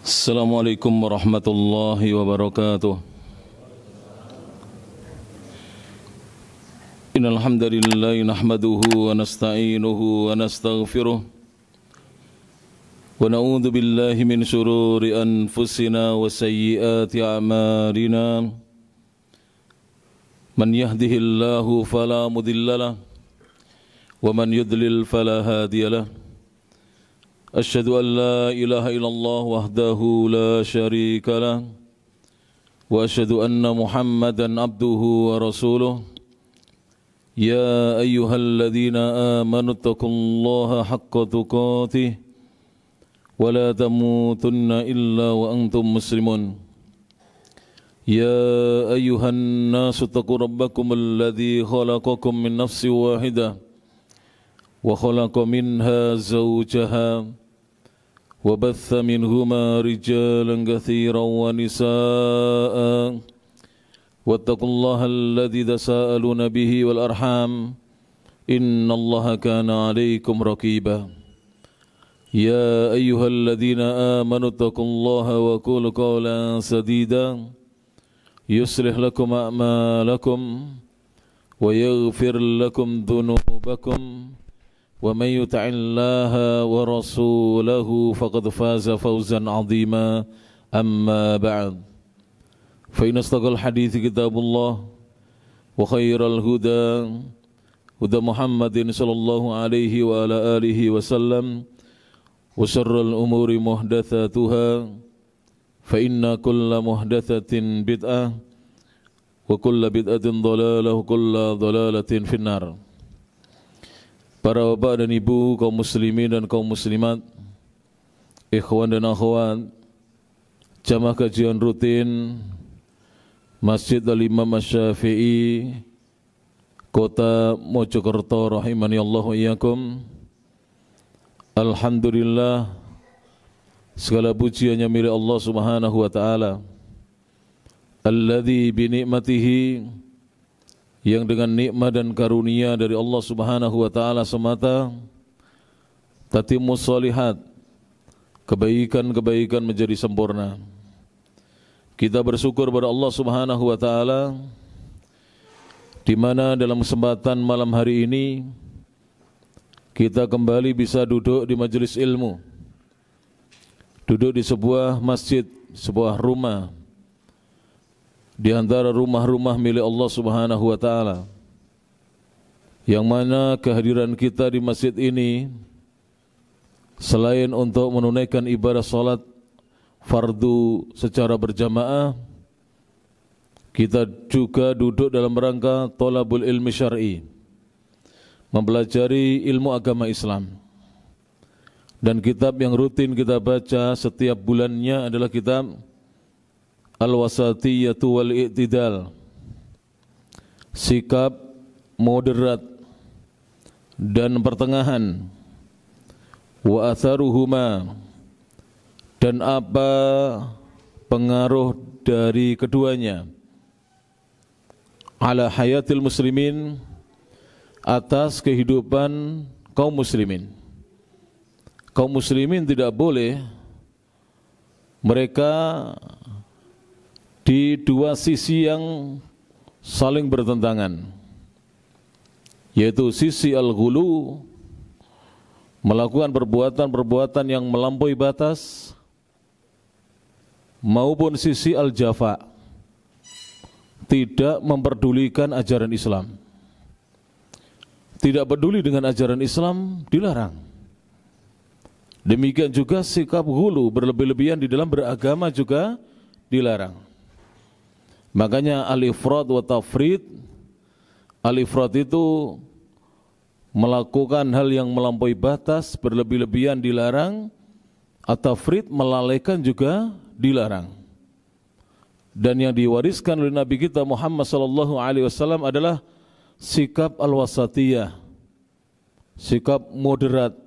Assalamualaikum warahmatullahi wabarakatuh. Innal hamdalillah nahmaduhu wa nasta'inuhu wa nastaghfiruh wa na'udzu billahi min shururi anfusina wa sayyiati a'malina. Man yahdihillahu fala mudhillalah wa man yudlil fala hadiyalah. Asyhadu an la ilaha illallah wahdahu la syarika lah wa asyhadu anna Muhammadan abduhu wa rasuluh. Ya ayyuhalladzina amanu taqullaha haqqa tuqatih wa la tamutunna illa wa antum muslimun. Ya ayyuhan nasu taqu rabbakum alladzi khalaqakum min nafsin wahidah wa khalaqa minha zawjaha وبث منهما رجالا كثيرا ونساء واتقوا الله الذي تساءلون به والأرحام إن الله كان عليكم رقيبا يا أيها الذين آمنوا اتقوا الله وقولوا قولا سديدا يصلح لكم أعمالكم ويغفر لكم ذنوبكم ومن يطع الله ورسوله فقد فاز فوزا عظيما أما بعد فإن أصدق الحديث كتاب الله وخير الهدى هدى محمد صلى الله عليه وعلى آله وسلم وشر الأمور محدثاتها فإن كل محدثة بدعة وكل بدعة ضلالة وكل ضلالة في النار. Para bapak dan ibu, kaum muslimin dan kaum muslimat, ikhwan dan akhwat, jamaah kajian rutin Masjid Al-Imam Asy-Syafi'i Kota Mojokerto rahimani Allah wa iyyakum. Alhamdulillah, segala pujiannya milik Allah Subhanahu wa taala. Alladzi bi ni'matihi, yang dengan nikmat dan karunia dari Allah Subhanahu wa taala semata tatimmus shalihat, kebaikan-kebaikan menjadi sempurna. Kita bersyukur kepada Allah Subhanahu wa taala di mana dalam kesempatan malam hari ini kita kembali bisa duduk di majelis ilmu, duduk di sebuah masjid, sebuah rumah di antara rumah-rumah milik Allah Subhanahu wa taala, yang mana kehadiran kita di masjid ini selain untuk menunaikan ibadah salat fardu secara berjamaah, kita juga duduk dalam rangka thalabul ilmi syar'i, mempelajari ilmu agama Islam. Dan kitab yang rutin kita baca setiap bulannya adalah kitab Al-Wasatiyatu wal-I'tidal, sikap moderat dan pertengahan, wa atharuhuma, dan apa pengaruh dari keduanya, ala hayatil muslimin, atas kehidupan kaum muslimin. Kaum muslimin tidak boleh mereka di dua sisi yang saling bertentangan, yaitu sisi al-ghulu, melakukan perbuatan-perbuatan yang melampaui batas, maupun sisi al-jafa, tidak memperdulikan ajaran Islam. Tidak peduli dengan ajaran Islam dilarang. Demikian juga sikap ghulu, berlebih-lebihan di dalam beragama juga dilarang. Makanya al-ifrat wa tafrid, al-ifrat itu melakukan hal yang melampaui batas, berlebih-lebihan dilarang, at-tafrid melalaikan juga dilarang. Dan yang diwariskan oleh Nabi kita Muhammad sallallahu alaihi wasallam adalah sikap al-wasatiyah, sikap moderat.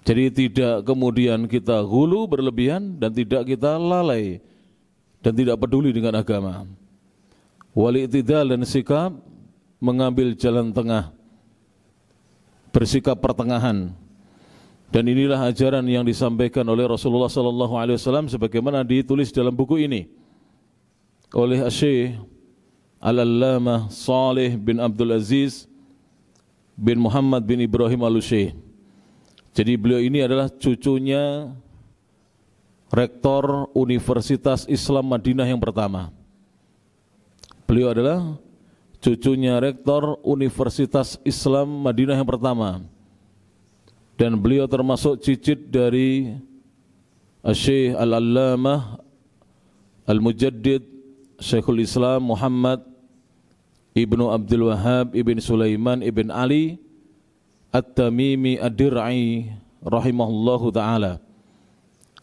Jadi tidak kemudian kita ghulu berlebihan dan tidak kita lalai dan tidak peduli dengan agama. Wal-i'tidal, dan sikap mengambil jalan tengah, bersikap pertengahan. Dan inilah ajaran yang disampaikan oleh Rasulullah sallallahu alaihi wasallam sebagaimana ditulis dalam buku ini oleh Syekh Al-Allamah Saleh bin Abdul Aziz bin Muhammad bin Ibrahim Al-Syekh. Jadi beliau ini adalah cucunya Rektor Universitas Islam Madinah yang pertama. Beliau adalah cucunya Rektor Universitas Islam Madinah yang pertama. Dan beliau termasuk cicit dari Syekh Al-Allamah Al-Mujaddid Syekhul Islam Muhammad Ibnu Abdul Wahhab Ibn Sulaiman Ibn Ali At-Tamimi Ad-Dir'i rahimahullahu ta'ala.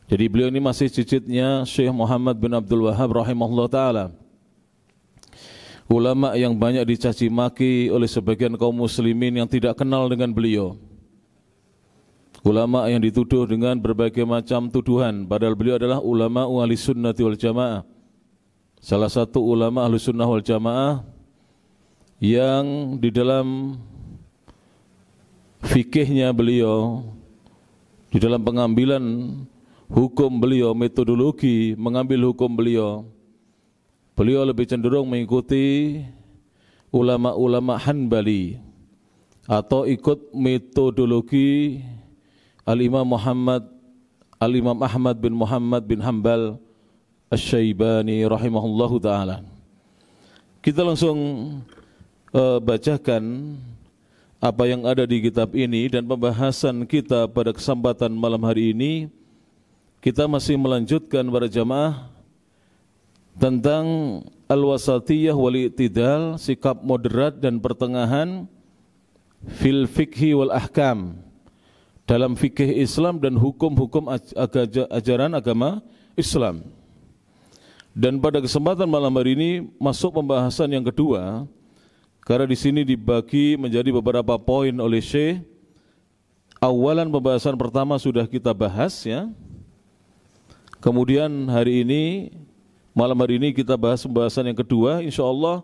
Jadi beliau ini masih cicitnya Syekh Muhammad bin Abdul Wahhab rahimahullahu ta'ala. Ulama yang banyak dicaci maki oleh sebagian kaum muslimin yang tidak kenal dengan beliau. Ulama yang dituduh dengan berbagai macam tuduhan, padahal beliau adalah ulama ahli sunnati wal jamaah. Salah satu ulama ahli sunnah wal jamaah yang di dalam fikihnya beliau, di dalam pengambilan hukum beliau, metodologi mengambil hukum beliau, beliau lebih cenderung mengikuti ulama-ulama Hanbali atau ikut metodologi Al-Imam Ahmad bin Muhammad bin Hanbal Asy-Syaibani rahimahullahu ta'ala. Kita langsung bacakan apa yang ada di kitab ini, dan pembahasan kita pada kesempatan malam hari ini kita masih melanjutkan para jamaah tentang al-wasatiyah wal i'tidal, sikap moderat dan pertengahan fil fikhi wal ahkam, dalam fikih Islam dan hukum-hukum ajaran agama Islam. Dan pada kesempatan malam hari ini masuk pembahasan yang kedua, karena di sini dibagi menjadi beberapa poin oleh Syekh. Awalan pembahasan pertama sudah kita bahas ya. Kemudian malam hari ini kita bahas pembahasan yang kedua, insyaallah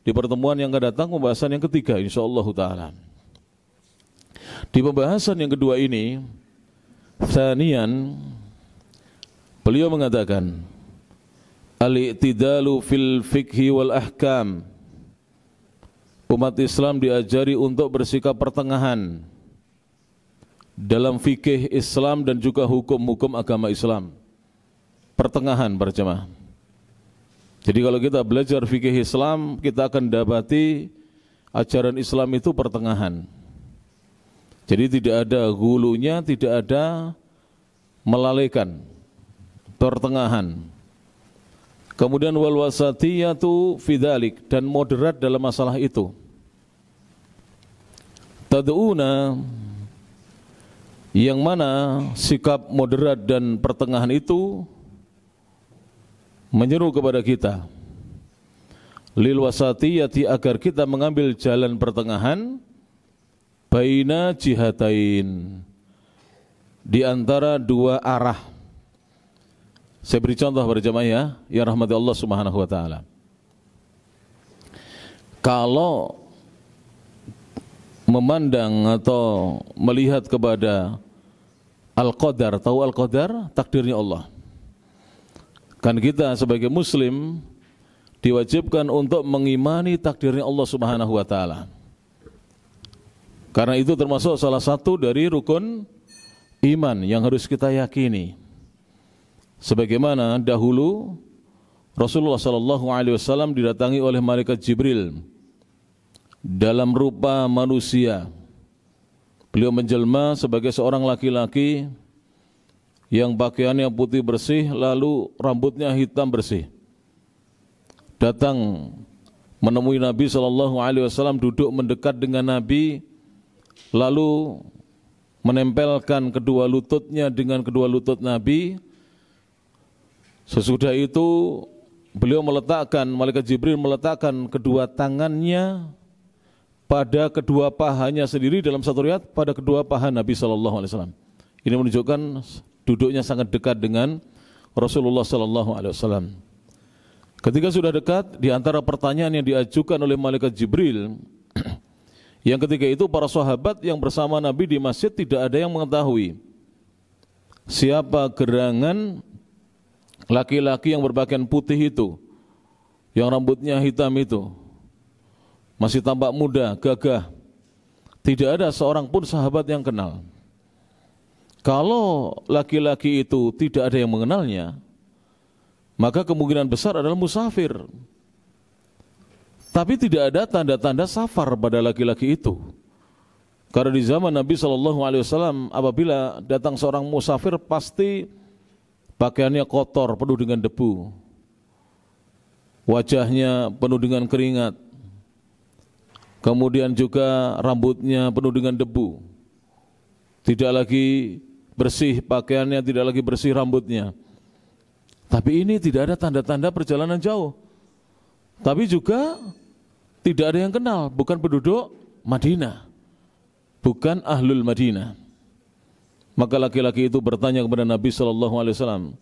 di pertemuan yang akan datang pembahasan yang ketiga insyaallah taala. Di pembahasan yang kedua ini, tsaniyan, beliau mengatakan al-i'tidalu fil fikhi wal ahkam. Umat Islam diajari untuk bersikap pertengahan dalam fikih Islam dan juga hukum-hukum agama Islam. Pertengahan para jemaah. Jadi kalau kita belajar fikih Islam, kita akan dapati ajaran Islam itu pertengahan. Jadi tidak ada hulunya, tidak ada melalaikan, pertengahan. Kemudian wal wasatiyatu fi dzalik, dan moderat dalam masalah itu. Tad'una, yang mana sikap moderat dan pertengahan itu menyeru kepada kita lil wasatiyati, agar kita mengambil jalan pertengahan baina jihatain, di antara dua arah. Saya beri contoh pada jemaah ya rahmati Allah Subhanahu wa taala. Kalau memandang atau melihat kepada al-qadar, tahu al-qadar, takdirnya Allah. Kan kita sebagai muslim diwajibkan untuk mengimani takdirnya Allah Subhanahu wa taala. Karena itu termasuk salah satu dari rukun iman yang harus kita yakini. Sebagaimana dahulu Rasulullah sallallahu alaihi wasallam didatangi oleh malaikat Jibril dalam rupa manusia. Beliau menjelma sebagai seorang laki-laki yang pakaiannya putih bersih, lalu rambutnya hitam bersih. Datang menemui Nabi sallallahu alaihi wasallam, duduk mendekat dengan Nabi, lalu menempelkan kedua lututnya dengan kedua lutut Nabi. Sesudah itu beliau malaikat Jibril meletakkan kedua tangannya pada kedua pahanya sendiri, dalam satu riwayat pada kedua paha Nabi sallallahu alaihi wasallam. Ini menunjukkan duduknya sangat dekat dengan Rasulullah sallallahu alaihi wasallam. Ketika sudah dekat, di antara pertanyaan yang diajukan oleh malaikat Jibril, yang ketika itu para sahabat yang bersama Nabi di masjid tidak ada yang mengetahui siapa gerangan laki-laki yang berpakaian putih itu, yang rambutnya hitam itu, masih tampak muda, gagah. Tidak ada seorang pun sahabat yang kenal. Kalau laki-laki itu tidak ada yang mengenalnya, maka kemungkinan besar adalah musafir. Tapi tidak ada tanda-tanda safar pada laki-laki itu. Karena di zaman Nabi SAW apabila datang seorang musafir pasti pakaiannya kotor, penuh dengan debu, wajahnya penuh dengan keringat, kemudian juga rambutnya penuh dengan debu, tidak lagi bersih pakaiannya, tidak lagi bersih rambutnya. Tapi ini tidak ada tanda-tanda perjalanan jauh. Tapi juga tidak ada yang kenal, bukan penduduk Madinah, bukan ahlul Madinah. Maka laki-laki itu bertanya kepada Nabi SAW,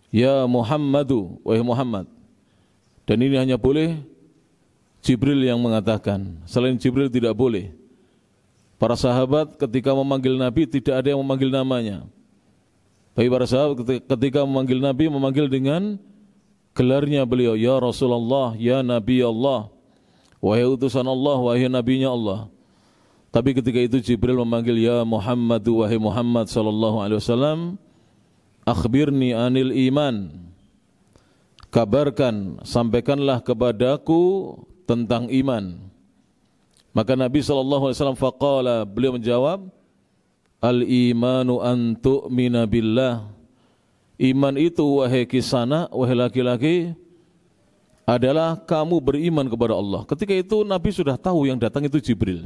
"Ya Muhammadu, wahai Muhammad." Dan ini hanya boleh Jibril yang mengatakan, selain Jibril tidak boleh. Para sahabat ketika memanggil Nabi tidak ada yang memanggil namanya. Bagi para sahabat ketika memanggil Nabi, memanggil dengan gelarnya beliau, "Ya Rasulullah, ya Nabi Allah, wahai utusan Allah, wahai nabinya Allah." Tapi ketika itu Jibril memanggil, "Ya Muhammad, wahai Muhammad sallallahu alaihi wasallam, akhbirni anil iman." Kabarkan, sampaikanlah kepadaku tentang iman. Maka Nabi sallallahu alaihi wasallam faqala, beliau menjawab, "Al-imanu an tu'mina billah." Iman itu, wahai kisana, wahai laki-laki, adalah kamu beriman kepada Allah. Ketika itu Nabi sudah tahu yang datang itu Jibril.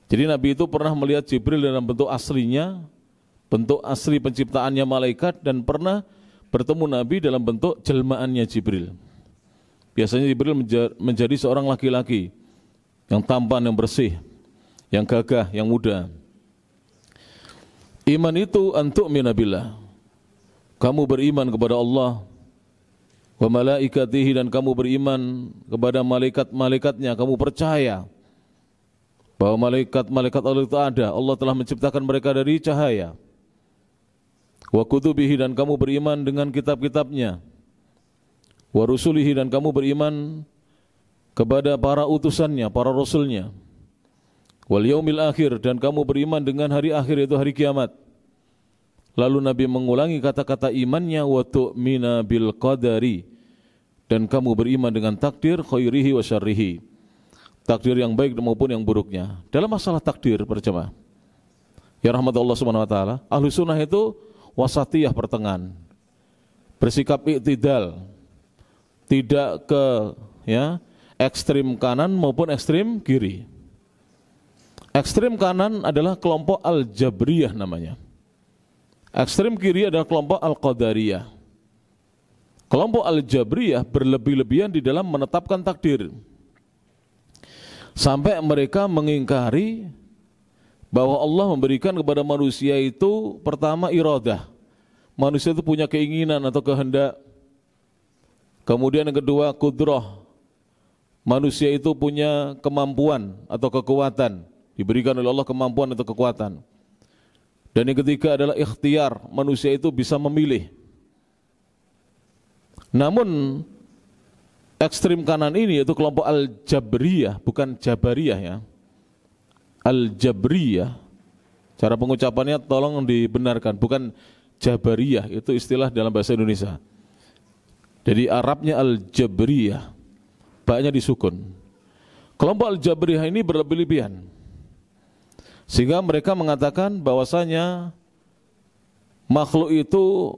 Jadi Nabi itu pernah melihat Jibril dalam bentuk aslinya, bentuk asli penciptaannya malaikat, dan pernah bertemu Nabi dalam bentuk jelmaannya Jibril. Biasanya Jibril menjadi seorang laki-laki yang tampan, yang bersih, yang gagah, yang muda. Iman itu an tu'mina billah, kamu beriman kepada Allah, wa malaikatihi, dan kamu beriman kepada malaikat-malaikatnya, kamu percaya bahwa malaikat-malaikat Allah itu ada, Allah telah menciptakan mereka dari cahaya. Wa kutubihi, dan kamu beriman dengan kitab-kitabnya. Wa rusulihi, dan kamu beriman kepada para utusannya, para rasulnya. Wal yaumil akhir, dan kamu beriman dengan hari akhir, yaitu hari kiamat. Lalu Nabi mengulangi kata-kata imannya, wa tu'mina bil qadari, dan kamu beriman dengan takdir, khairihi wa syarrihi, takdir yang baik maupun yang buruknya. Dalam masalah takdir, berjemaah ya rahmat Allah subhanahu wa ta'ala, ahlu sunnah itu wasatiyah, pertengahan, bersikap i'tidal, tidak ke ekstrim kanan maupun ekstrim kiri. Ekstrim kanan adalah kelompok al-jabriyah namanya. Ekstrim kiri adalah kelompok al-qadariyah. Kelompok al-jabriyah berlebih-lebihan di dalam menetapkan takdir, sampai mereka mengingkari bahwa Allah memberikan kepada manusia itu pertama iradah. Manusia itu punya keinginan atau kehendak. Kemudian yang kedua kudrah. Manusia itu punya kemampuan atau kekuatan. Diberikan oleh Allah kemampuan atau kekuatan. Dan yang ketiga adalah ikhtiar. Manusia itu bisa memilih. Namun ekstrim kanan ini yaitu kelompok al-jabriyah, bukan jabariyah ya. Al-jabriyah, cara pengucapannya tolong dibenarkan, bukan jabariyah, itu istilah dalam bahasa Indonesia. Jadi Arabnya al-jabriyah, baknya disukun. Kelompok al-jabriyah ini berlebih-lebihan, sehingga mereka mengatakan bahwasanya makhluk itu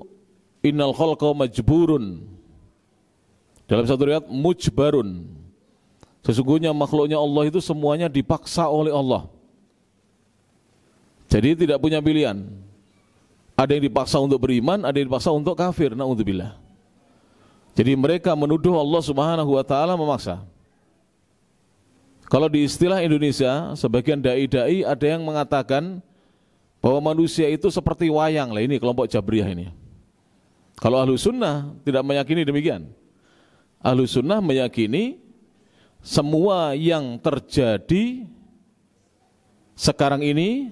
innal khalqa majburun, dalam satu riwayat mujbarun, sesungguhnya makhluknya Allah itu semuanya dipaksa oleh Allah. Jadi tidak punya pilihan. Ada yang dipaksa untuk beriman, ada yang dipaksa untuk kafir, na'udzubillah. Jadi mereka menuduh Allah Subhanahu wa taala memaksa. Kalau di istilah Indonesia, sebagian dai-dai ada yang mengatakan bahwa manusia itu seperti wayang. Lah ini kelompok Jabriyah ini. Kalau ahlu sunnah tidak meyakini demikian. Ahlu sunnah meyakini semua yang terjadi sekarang ini,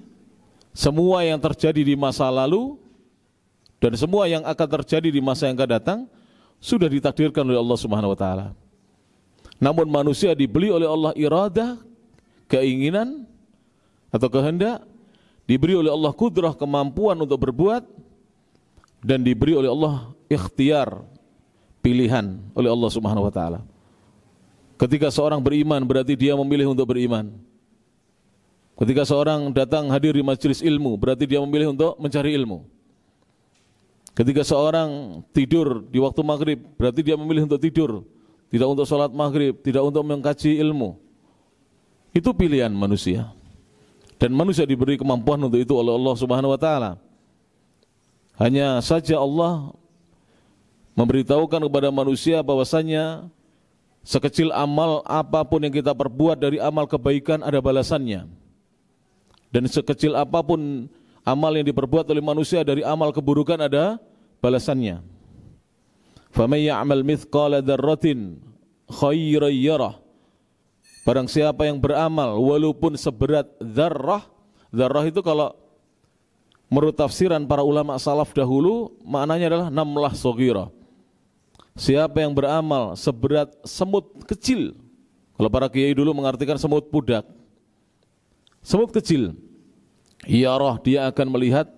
semua yang terjadi di masa lalu, Dan semua yang akan terjadi di masa yang akan datang sudah ditakdirkan oleh Allah Subhanahu wa taala. Namun manusia diberi oleh Allah iradah, keinginan atau kehendak, diberi oleh Allah kudrah, kemampuan untuk berbuat, dan diberi oleh Allah ikhtiar, pilihan oleh Allah Subhanahu wa taala. Ketika seorang beriman berarti dia memilih untuk beriman. Ketika seorang datang hadir di majelis ilmu berarti dia memilih untuk mencari ilmu. Ketika seorang tidur di waktu maghrib berarti dia memilih untuk tidur, tidak untuk sholat maghrib, tidak untuk mengkaji ilmu. Itu pilihan manusia. Dan manusia diberi kemampuan untuk itu oleh Allah Subhanahu wa taala. Hanya saja Allah memberitahukan kepada manusia bahwasanya sekecil amal apapun yang kita perbuat dari amal kebaikan ada balasannya. Dan sekecil apapun amal yang diperbuat oleh manusia dari amal keburukan ada balasannya. فَمَنْ يَعْمَلْ مِثْقَالَ ذَرَّةٍ خَيْرًا يَرَهُ. Barang siapa yang beramal walaupun seberat dzarrah. Dzarrah itu kalau menurut tafsiran para ulama salaf dahulu maknanya adalah namlah shaghirah. Siapa yang beramal seberat semut kecil. Kalau para kiai dulu mengartikan semut pudak. Semut kecil. Yarah, dia akan melihat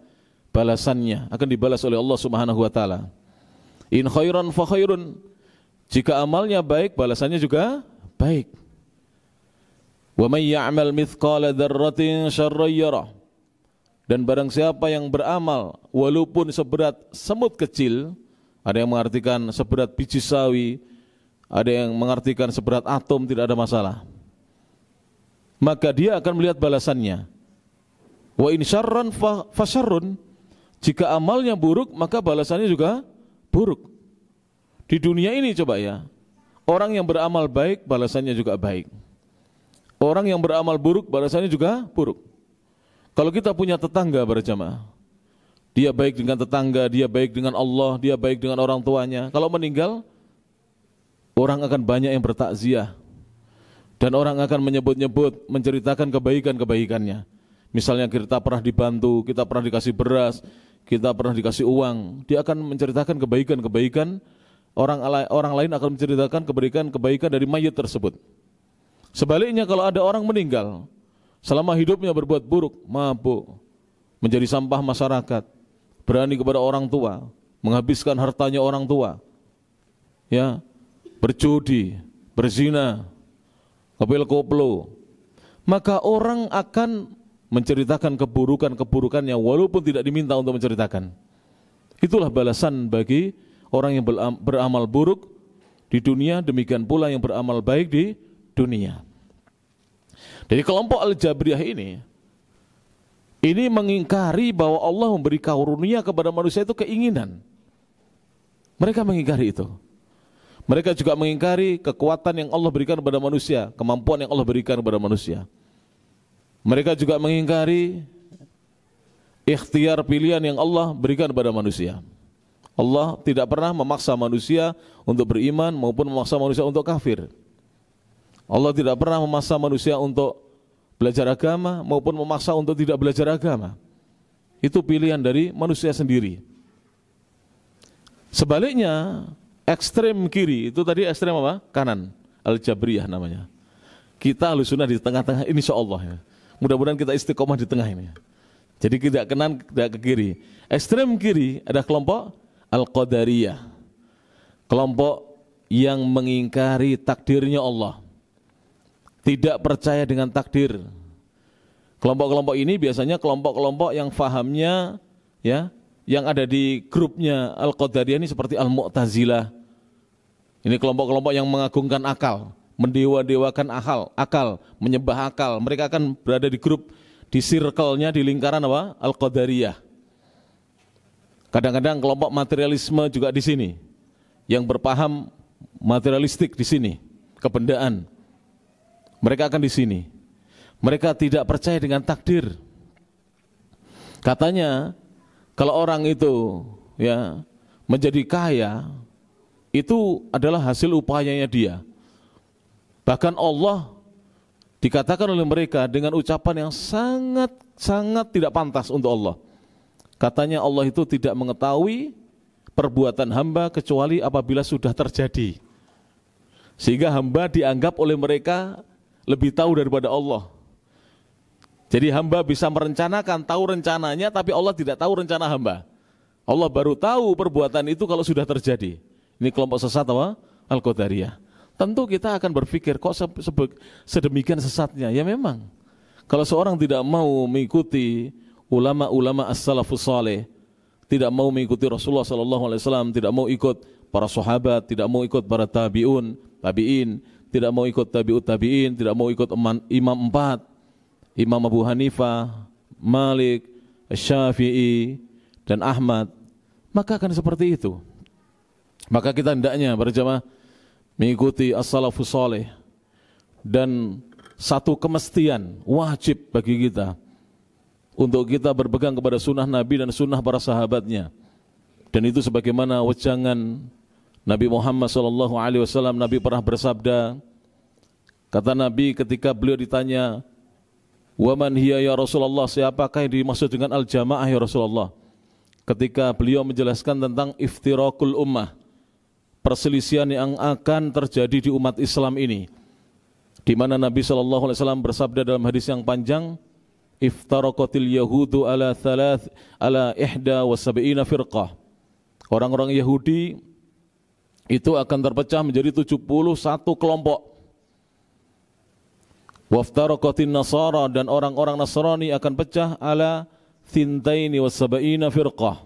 balasannya, akan dibalas oleh Allah Subhanahu wa taala. In khairan fa khairun. Jika amalnya baik, balasannya juga baik. Wa may ya'mal mithqala dzarratin syarran yarah. Dan barang siapa yang beramal walaupun seberat semut kecil, ada yang mengartikan seberat biji sawi, ada yang mengartikan seberat atom, tidak ada masalah. Maka dia akan melihat balasannya. Wa in syarran fa syarrun. Jika amalnya buruk, maka balasannya juga buruk. Di dunia ini coba ya, orang yang beramal baik, balasannya juga baik. Orang yang beramal buruk, balasannya juga buruk. Kalau kita punya tetangga berjamaah, dia baik dengan tetangga, dia baik dengan Allah, dia baik dengan orang tuanya. Kalau meninggal, orang akan banyak yang bertakziah. Dan orang akan menyebut-nyebut, menceritakan kebaikan-kebaikannya. Misalnya kita pernah dibantu, kita pernah dikasih beras, kita pernah dikasih uang. Dia akan menceritakan kebaikan-kebaikan, orang lain akan menceritakan kebaikan-kebaikan dari mayit tersebut. Sebaliknya kalau ada orang meninggal, selama hidupnya berbuat buruk, mabuk, menjadi sampah masyarakat, berani kepada orang tua, menghabiskan hartanya orang tua, ya, berjudi, berzina, kopel koplo, maka orang akan menceritakan keburukan-keburukannya walaupun tidak diminta untuk menceritakan. Itulah balasan bagi orang yang beramal buruk di dunia, demikian pula yang beramal baik di dunia. Dari kelompok Al-Jabriyah ini mengingkari bahwa Allah memberi karunia kepada manusia itu keinginan. Mereka mengingkari itu. Mereka juga mengingkari kekuatan yang Allah berikan kepada manusia, kemampuan yang Allah berikan kepada manusia. Mereka juga mengingkari ikhtiar pilihan yang Allah berikan kepada manusia. Allah tidak pernah memaksa manusia untuk beriman maupun memaksa manusia untuk kafir. Allah tidak pernah memaksa manusia untuk belajar agama maupun memaksa untuk tidak belajar agama. Itu pilihan dari manusia sendiri. Sebaliknya, ekstrem kiri, itu tadi ekstrem apa? Kanan, Al-Jabriyah namanya. Kita Ahlussunnah di tengah-tengah, insyaallah ya. Mudah-mudahan kita istiqomah di tengah ini. Jadi tidak kanan, tidak ke kiri. Ekstrem kiri ada kelompok Al-Qadariyah. Kelompok yang mengingkari takdirnya Allah. Tidak percaya dengan takdir. Kelompok-kelompok ini biasanya kelompok-kelompok yang fahamnya ya, yang ada di grupnya Al-Qadariyah ini seperti Al-Mu'tazilah. Ini kelompok-kelompok yang mengagungkan akal, mendewa-dewakan akal, menyembah akal. Mereka akan berada di grup, di circle-nya, di lingkaran apa? Al-Qadariyah. Kadang-kadang kelompok materialisme juga di sini, yang berpaham materialistik di sini, kebendaan. Mereka akan di sini. Mereka tidak percaya dengan takdir. Katanya kalau orang itu ya menjadi kaya itu adalah hasil upayanya dia. Bahkan Allah dikatakan oleh mereka dengan ucapan yang sangat tidak pantas untuk Allah. Katanya Allah itu tidak mengetahui perbuatan hamba kecuali apabila sudah terjadi. Sehingga hamba dianggap oleh mereka lebih tahu daripada Allah. Jadi hamba bisa merencanakan, tahu rencananya, tapi Allah tidak tahu rencana hamba. Allah baru tahu perbuatan itu kalau sudah terjadi. Ini kelompok sesat apa? Al-Qadariyah. Tentu kita akan berpikir, kok sedemikian sesatnya? Ya memang. Kalau seorang tidak mau mengikuti ulama-ulama as-salafus saleh, tidak mau mengikuti Rasulullah SAW, tidak mau ikut para sahabat, tidak mau ikut para tabi'in, tidak mau ikut tabi'ut tabi'in, tidak mau ikut imam 4, Imam Abu Hanifah, Malik, Syafi'i, dan Ahmad, maka akan seperti itu. Maka kita hendaknya berjamaah mengikuti as-salafus saleh, dan satu kemestian wajib bagi kita untuk kita berpegang kepada sunnah Nabi dan sunnah para sahabatnya. Dan itu sebagaimana wejangan Nabi Muhammad SAW. Nabi pernah bersabda, kata Nabi ketika beliau ditanya, "Wa man hiya ya Rasulullah?" Siapakah yang dimaksud dengan al-jamaah ya Rasulullah? Ketika beliau menjelaskan tentang iftirakul ummah, perselisihan yang akan terjadi di umat Islam ini, di mana Nabi SAW bersabda dalam hadis yang panjang, iftaraqatil yahudu ala 71 firqah. Orang-orang Yahudi itu akan terpecah menjadi 71 kelompok. Waftaraqatin nasara, dan orang-orang Nasrani akan pecah ala 72 firqah.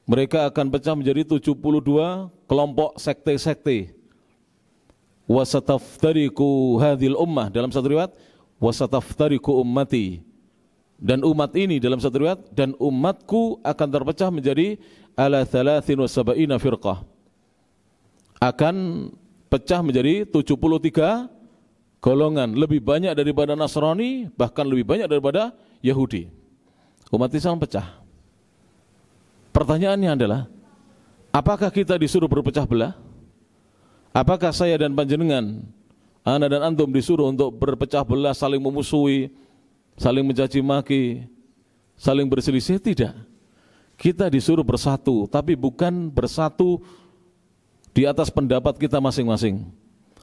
Mereka akan pecah menjadi 72 kelompok sekte-sekte. Wasataftariku hadhil ummah, dalam satu riwayat wasataftariku ummati, dan umat ini dalam satu riwayat, dan umatku akan terpecah menjadi ala 73 firqah. Akan pecah menjadi 73 golongan, lebih banyak daripada Nasrani, bahkan lebih banyak daripada Yahudi. Umat Islam pecah. Pertanyaannya adalah, apakah kita disuruh berpecah belah? Apakah saya dan panjenengan, ana dan antum disuruh untuk berpecah belah, saling memusuhi, saling mencaci maki, saling berselisih? Tidak. Kita disuruh bersatu, tapi bukan bersatu di atas pendapat kita masing-masing,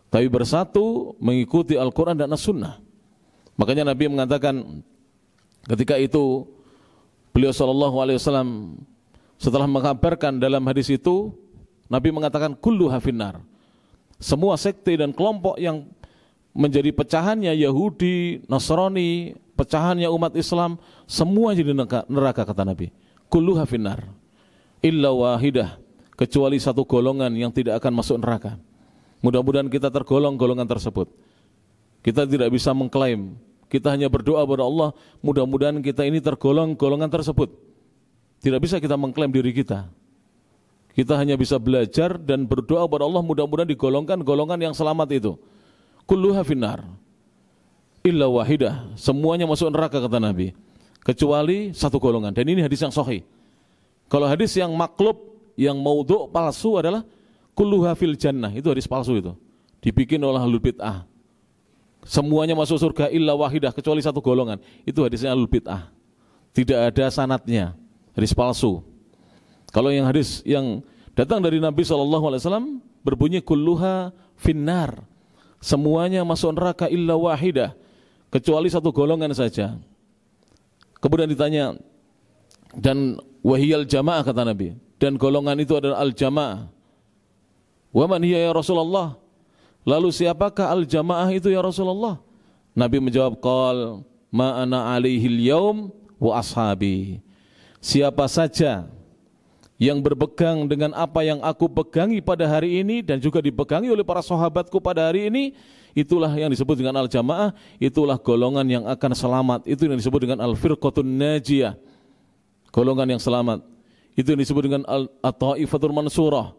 tapi bersatu mengikuti Al-Quran dan As-Sunnah. Makanya Nabi mengatakan ketika itu, beliau SAW setelah mengabarkan dalam hadis itu, Nabi mengatakan kulluha finnar, semua sekte dan kelompok yang menjadi pecahannya Yahudi, Nasrani, pecahannya umat Islam, semua jadi neraka, kata Nabi. Kulluha finnar illa wahidah, kecuali satu golongan yang tidak akan masuk neraka. Mudah-mudahan kita tergolong golongan tersebut. Kita tidak bisa mengklaim, kita hanya berdoa kepada Allah, mudah-mudahan kita ini tergolong golongan tersebut. Tidak bisa kita mengklaim diri kita. Kita hanya bisa belajar dan berdoa kepada Allah, mudah-mudahan digolongkan golongan yang selamat itu. Kulluha finnar illa wahidah, semuanya masuk neraka, kata Nabi, kecuali satu golongan. Dan ini hadis yang sahih. Kalau hadis yang maklub, yang maudhu', palsu adalah kulluha fil jannah, itu hadis palsu, itu dibikin oleh ahlul bid'ah. Semuanya masuk surga illa wahidah, kecuali satu golongan, itu hadisnya ahlul bid'ah, tidak ada sanadnya, hadis palsu. Kalau yang hadis yang datang dari Nabi SAW berbunyi kulluha finnar, semuanya masuk neraka illa wahidah, kecuali satu golongan saja. Kemudian ditanya, dan wahiyal jamaah, kata Nabi, dan golongan itu adalah al-jamaah. Wa man hiya ya Rasulullah, lalu siapakah al-jamaah itu ya Rasulullah? Nabi menjawab, qal ma ana alaihil yaum wa ashabi, siapa saja yang berpegang dengan apa yang aku pegangi pada hari ini dan juga dipegangi oleh para sahabatku pada hari ini, itulah yang disebut dengan al-jamaah, itulah golongan yang akan selamat. Itu yang disebut dengan al-firqatun najiyah, golongan yang selamat. Itu yang disebut dengan at-taifatul mansurah,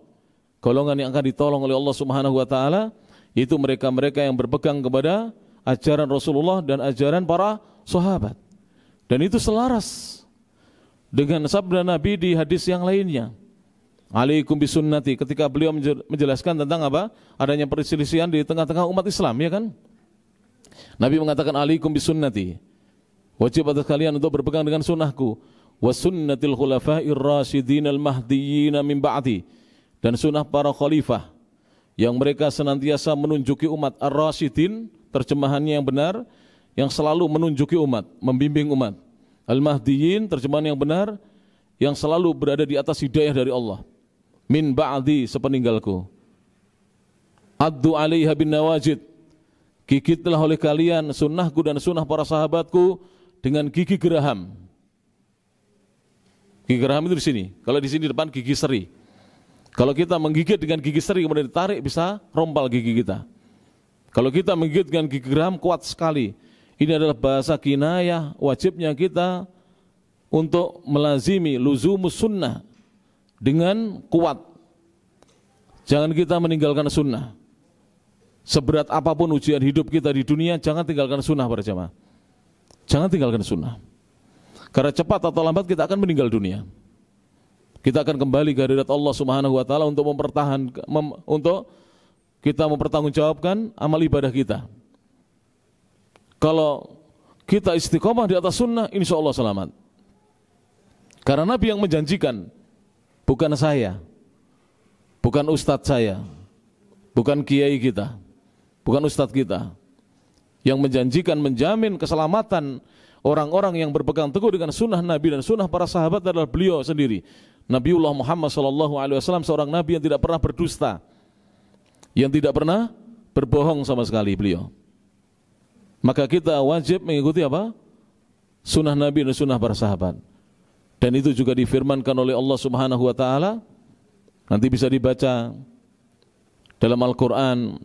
golongan yang akan ditolong oleh Allah Subhanahu wa taala. Itu mereka-mereka yang berpegang kepada ajaran Rasulullah dan ajaran para sahabat. Dan itu selaras dengan sabda Nabi di hadis yang lainnya, alaikum bisunnati, ketika beliau menjelaskan tentang apa? Adanya perselisihan di tengah-tengah umat Islam, ya kan? Nabi mengatakan alaikum bisunnati, wajib atas kalian untuk berpegang dengan sunnahku. wa sunnatil khulafa'ir rasyidin al-mahdiyyin min ba'di, dan sunnah para khalifah yang mereka senantiasa menunjuki umat, ar-rasyidin terjemahannya yang benar, yang selalu menunjuki umat, membimbing umat. Al-mahdiyyin terjemahan yang benar, yang selalu berada di atas hidayah dari Allah. Min ba'di, sepeninggalku. Addu 'alaiha bin nawajid, gigitlah oleh kalian sunnahku dan sunnah para sahabatku dengan gigi geraham. Gigi geraham itu di sini. Kalau di sini depan gigi seri. Kalau kita menggigit dengan gigi seri kemudian ditarik, bisa rompal gigi kita. Kalau kita menggigit dengan gigi geraham, kuat sekali. Ini adalah bahasa kinayah, wajibnya kita untuk melazimi luzumus sunnah dengan kuat. Jangan kita meninggalkan sunnah. Seberat apapun ujian hidup kita di dunia, jangan tinggalkan sunnah para jamaah. Jangan tinggalkan sunnah. Karena cepat atau lambat kita akan meninggal dunia. Kita akan kembali ke hadirat Allah Subhanahu wa taala untuk untuk kita mempertanggungjawabkan amal ibadah kita. Kalau kita istiqomah di atas sunnah, insya Allah selamat. Karena Nabi yang menjanjikan, bukan saya, bukan ustadz saya, bukan kiai kita, bukan ustadz kita. Yang menjanjikan, menjamin keselamatan orang-orang yang berpegang teguh dengan sunnah Nabi dan sunnah para sahabat adalah beliau sendiri. Nabiullah Muhammad SAW, seorang Nabi yang tidak pernah berdusta, yang tidak pernah berbohong sama sekali beliau. Maka kita wajib mengikuti apa? Sunnah Nabi dan sunnah para sahabat. Dan itu juga difirmankan oleh Allah Subhanahu wa taala. Nanti bisa dibaca dalam Al-Qur'an.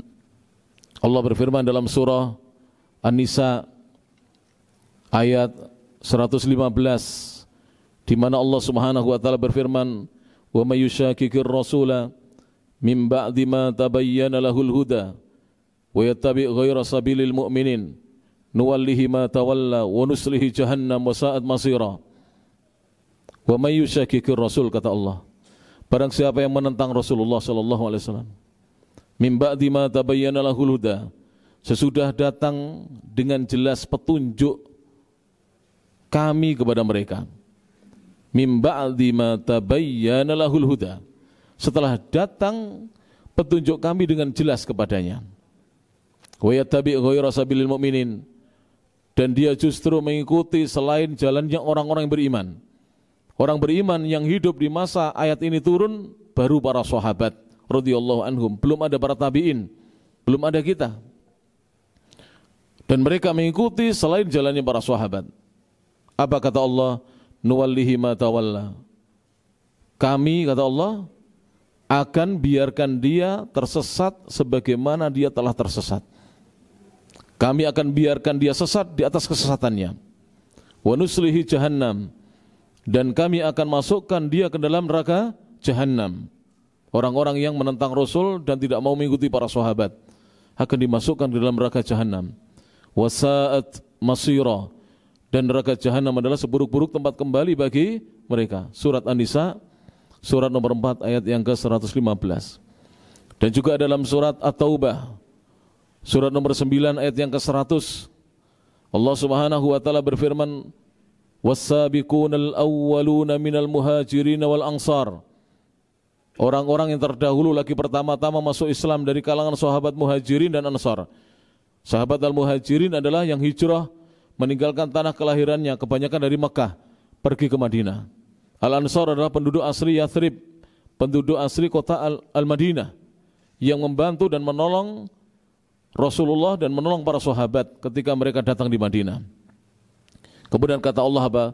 Allah berfirman dalam surah An-Nisa ayat 115, di mana Allah Subhanahu wa taala berfirman, "Wa may yushaqiqir rasula min ba'di ma tabayyana lahul huda wa yattabi' ghayra sabilil mu'minin nuwallihi ma tawalla wa nuslihi jahannam wa sa'at masira." Wa may yushaqiqir rasul, kata Allah, barang siapa yang menentang Rasulullah sallallahu alaihi wasallam, min ba'di ma tabayyana lahul huda, sesudah datang dengan jelas petunjuk kami kepada mereka. Min ba'di ma tabayyana lahul huda, setelah datang petunjuk kami dengan jelas kepadanya. Wa yattabi' ghayra sabilil mu'minin, dan dia justru mengikuti selain jalannya orang-orang yang beriman. Orang beriman yang hidup di masa ayat ini turun baru para sahabat radhiyallahu anhum, belum ada para tabi'in, belum ada kita. Dan mereka mengikuti selain jalannya para sahabat. Apa kata Allah? Nuwallihi ma tawalla. Kami, kata Allah, akan biarkan dia tersesat sebagaimana dia telah tersesat. Kami akan biarkan dia sesat di atas kesesatannya. Wa nuslihi jahannam, dan kami akan masukkan dia ke dalam neraka jahannam. Orang-orang yang menentang Rasul dan tidak mau mengikuti para sahabat akan dimasukkan ke dalam neraka jahannam. Wa sa'at masira, dan neraka jahannam adalah seburuk-buruk tempat kembali bagi mereka. Surat An-Nisa, surat nomor 4 ayat yang ke-115. Dan juga dalam surat At-Taubah, surat nomor 9 ayat yang ke-100, Allah Subhanahu wa taala berfirman, was-sabiqunal awwaluna minal muhajirin wal ansar. Orang-orang yang terdahulu lagi pertama-tama masuk Islam dari kalangan sahabat muhajirin dan ansar. Sahabat al-muhajirin adalah yang hijrah meninggalkan tanah kelahirannya, kebanyakan dari Mekah, pergi ke Madinah. Al-ansar adalah penduduk asli Yathrib, penduduk asli kota Al-Madinah, yang membantu dan menolong Rasulullah dan menolong para sahabat ketika mereka datang di Madinah. Kemudian kata Allah apa?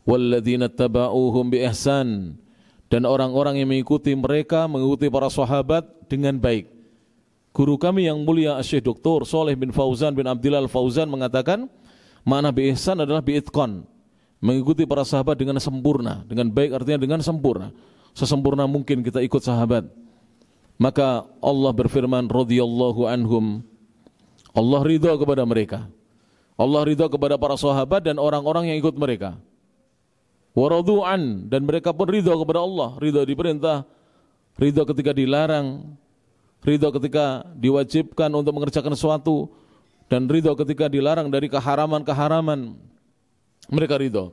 Walladzina taba'uhum bi ihsan, dan orang-orang yang mengikuti mereka, mengikuti para sahabat dengan baik. Guru kami yang mulia Syekh Dr. Shalih bin Fauzan bin Abdillah Al-Fauzan mengatakan, makna bi ihsan adalah bi itqan, mengikuti para sahabat dengan sempurna. Dengan baik artinya dengan sempurna, sesempurna mungkin kita ikut sahabat. Maka Allah berfirman, radhiyallahu anhum, Allah ridha kepada mereka. Allah ridha kepada para sahabat dan orang-orang yang ikut mereka. Wa radu'an, dan mereka pun ridha kepada Allah. Ridha diperintah, ridha ketika dilarang, ridha ketika diwajibkan untuk mengerjakan sesuatu, dan ridha ketika dilarang dari keharaman-keharaman. Mereka ridha.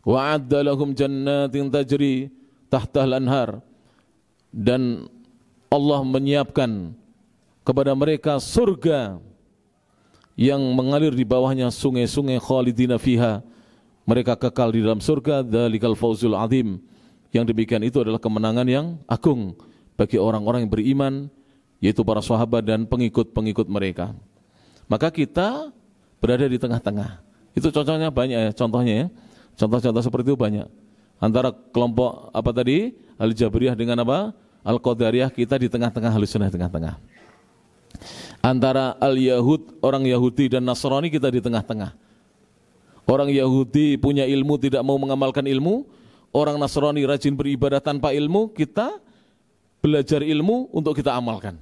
Wa'adda lahum jannatin tajri tahtahal anhar, dan Allah menyiapkan kepada mereka surga yang mengalir di bawahnya sungai-sungai, khalidina fiha, mereka kekal di dalam surga. Dzalikal fawzul azim, yang demikian itu adalah kemenangan yang agung bagi orang-orang yang beriman, yaitu para sahabat dan pengikut-pengikut mereka. Maka kita berada di tengah-tengah. Itu contohnya banyak ya, contohnya ya. Contoh-contoh seperti itu banyak. Antara kelompok apa tadi? Al-Jabriyah dengan apa? Al-Qadariyah, kita di tengah-tengah, Ahlussunnah tengah-tengah. Antara Al-Yahud, orang Yahudi dan Nasrani, kita di tengah-tengah. Orang Yahudi punya ilmu, tidak mau mengamalkan ilmu. Orang Nasrani rajin beribadah tanpa ilmu, kita belajar ilmu untuk kita amalkan.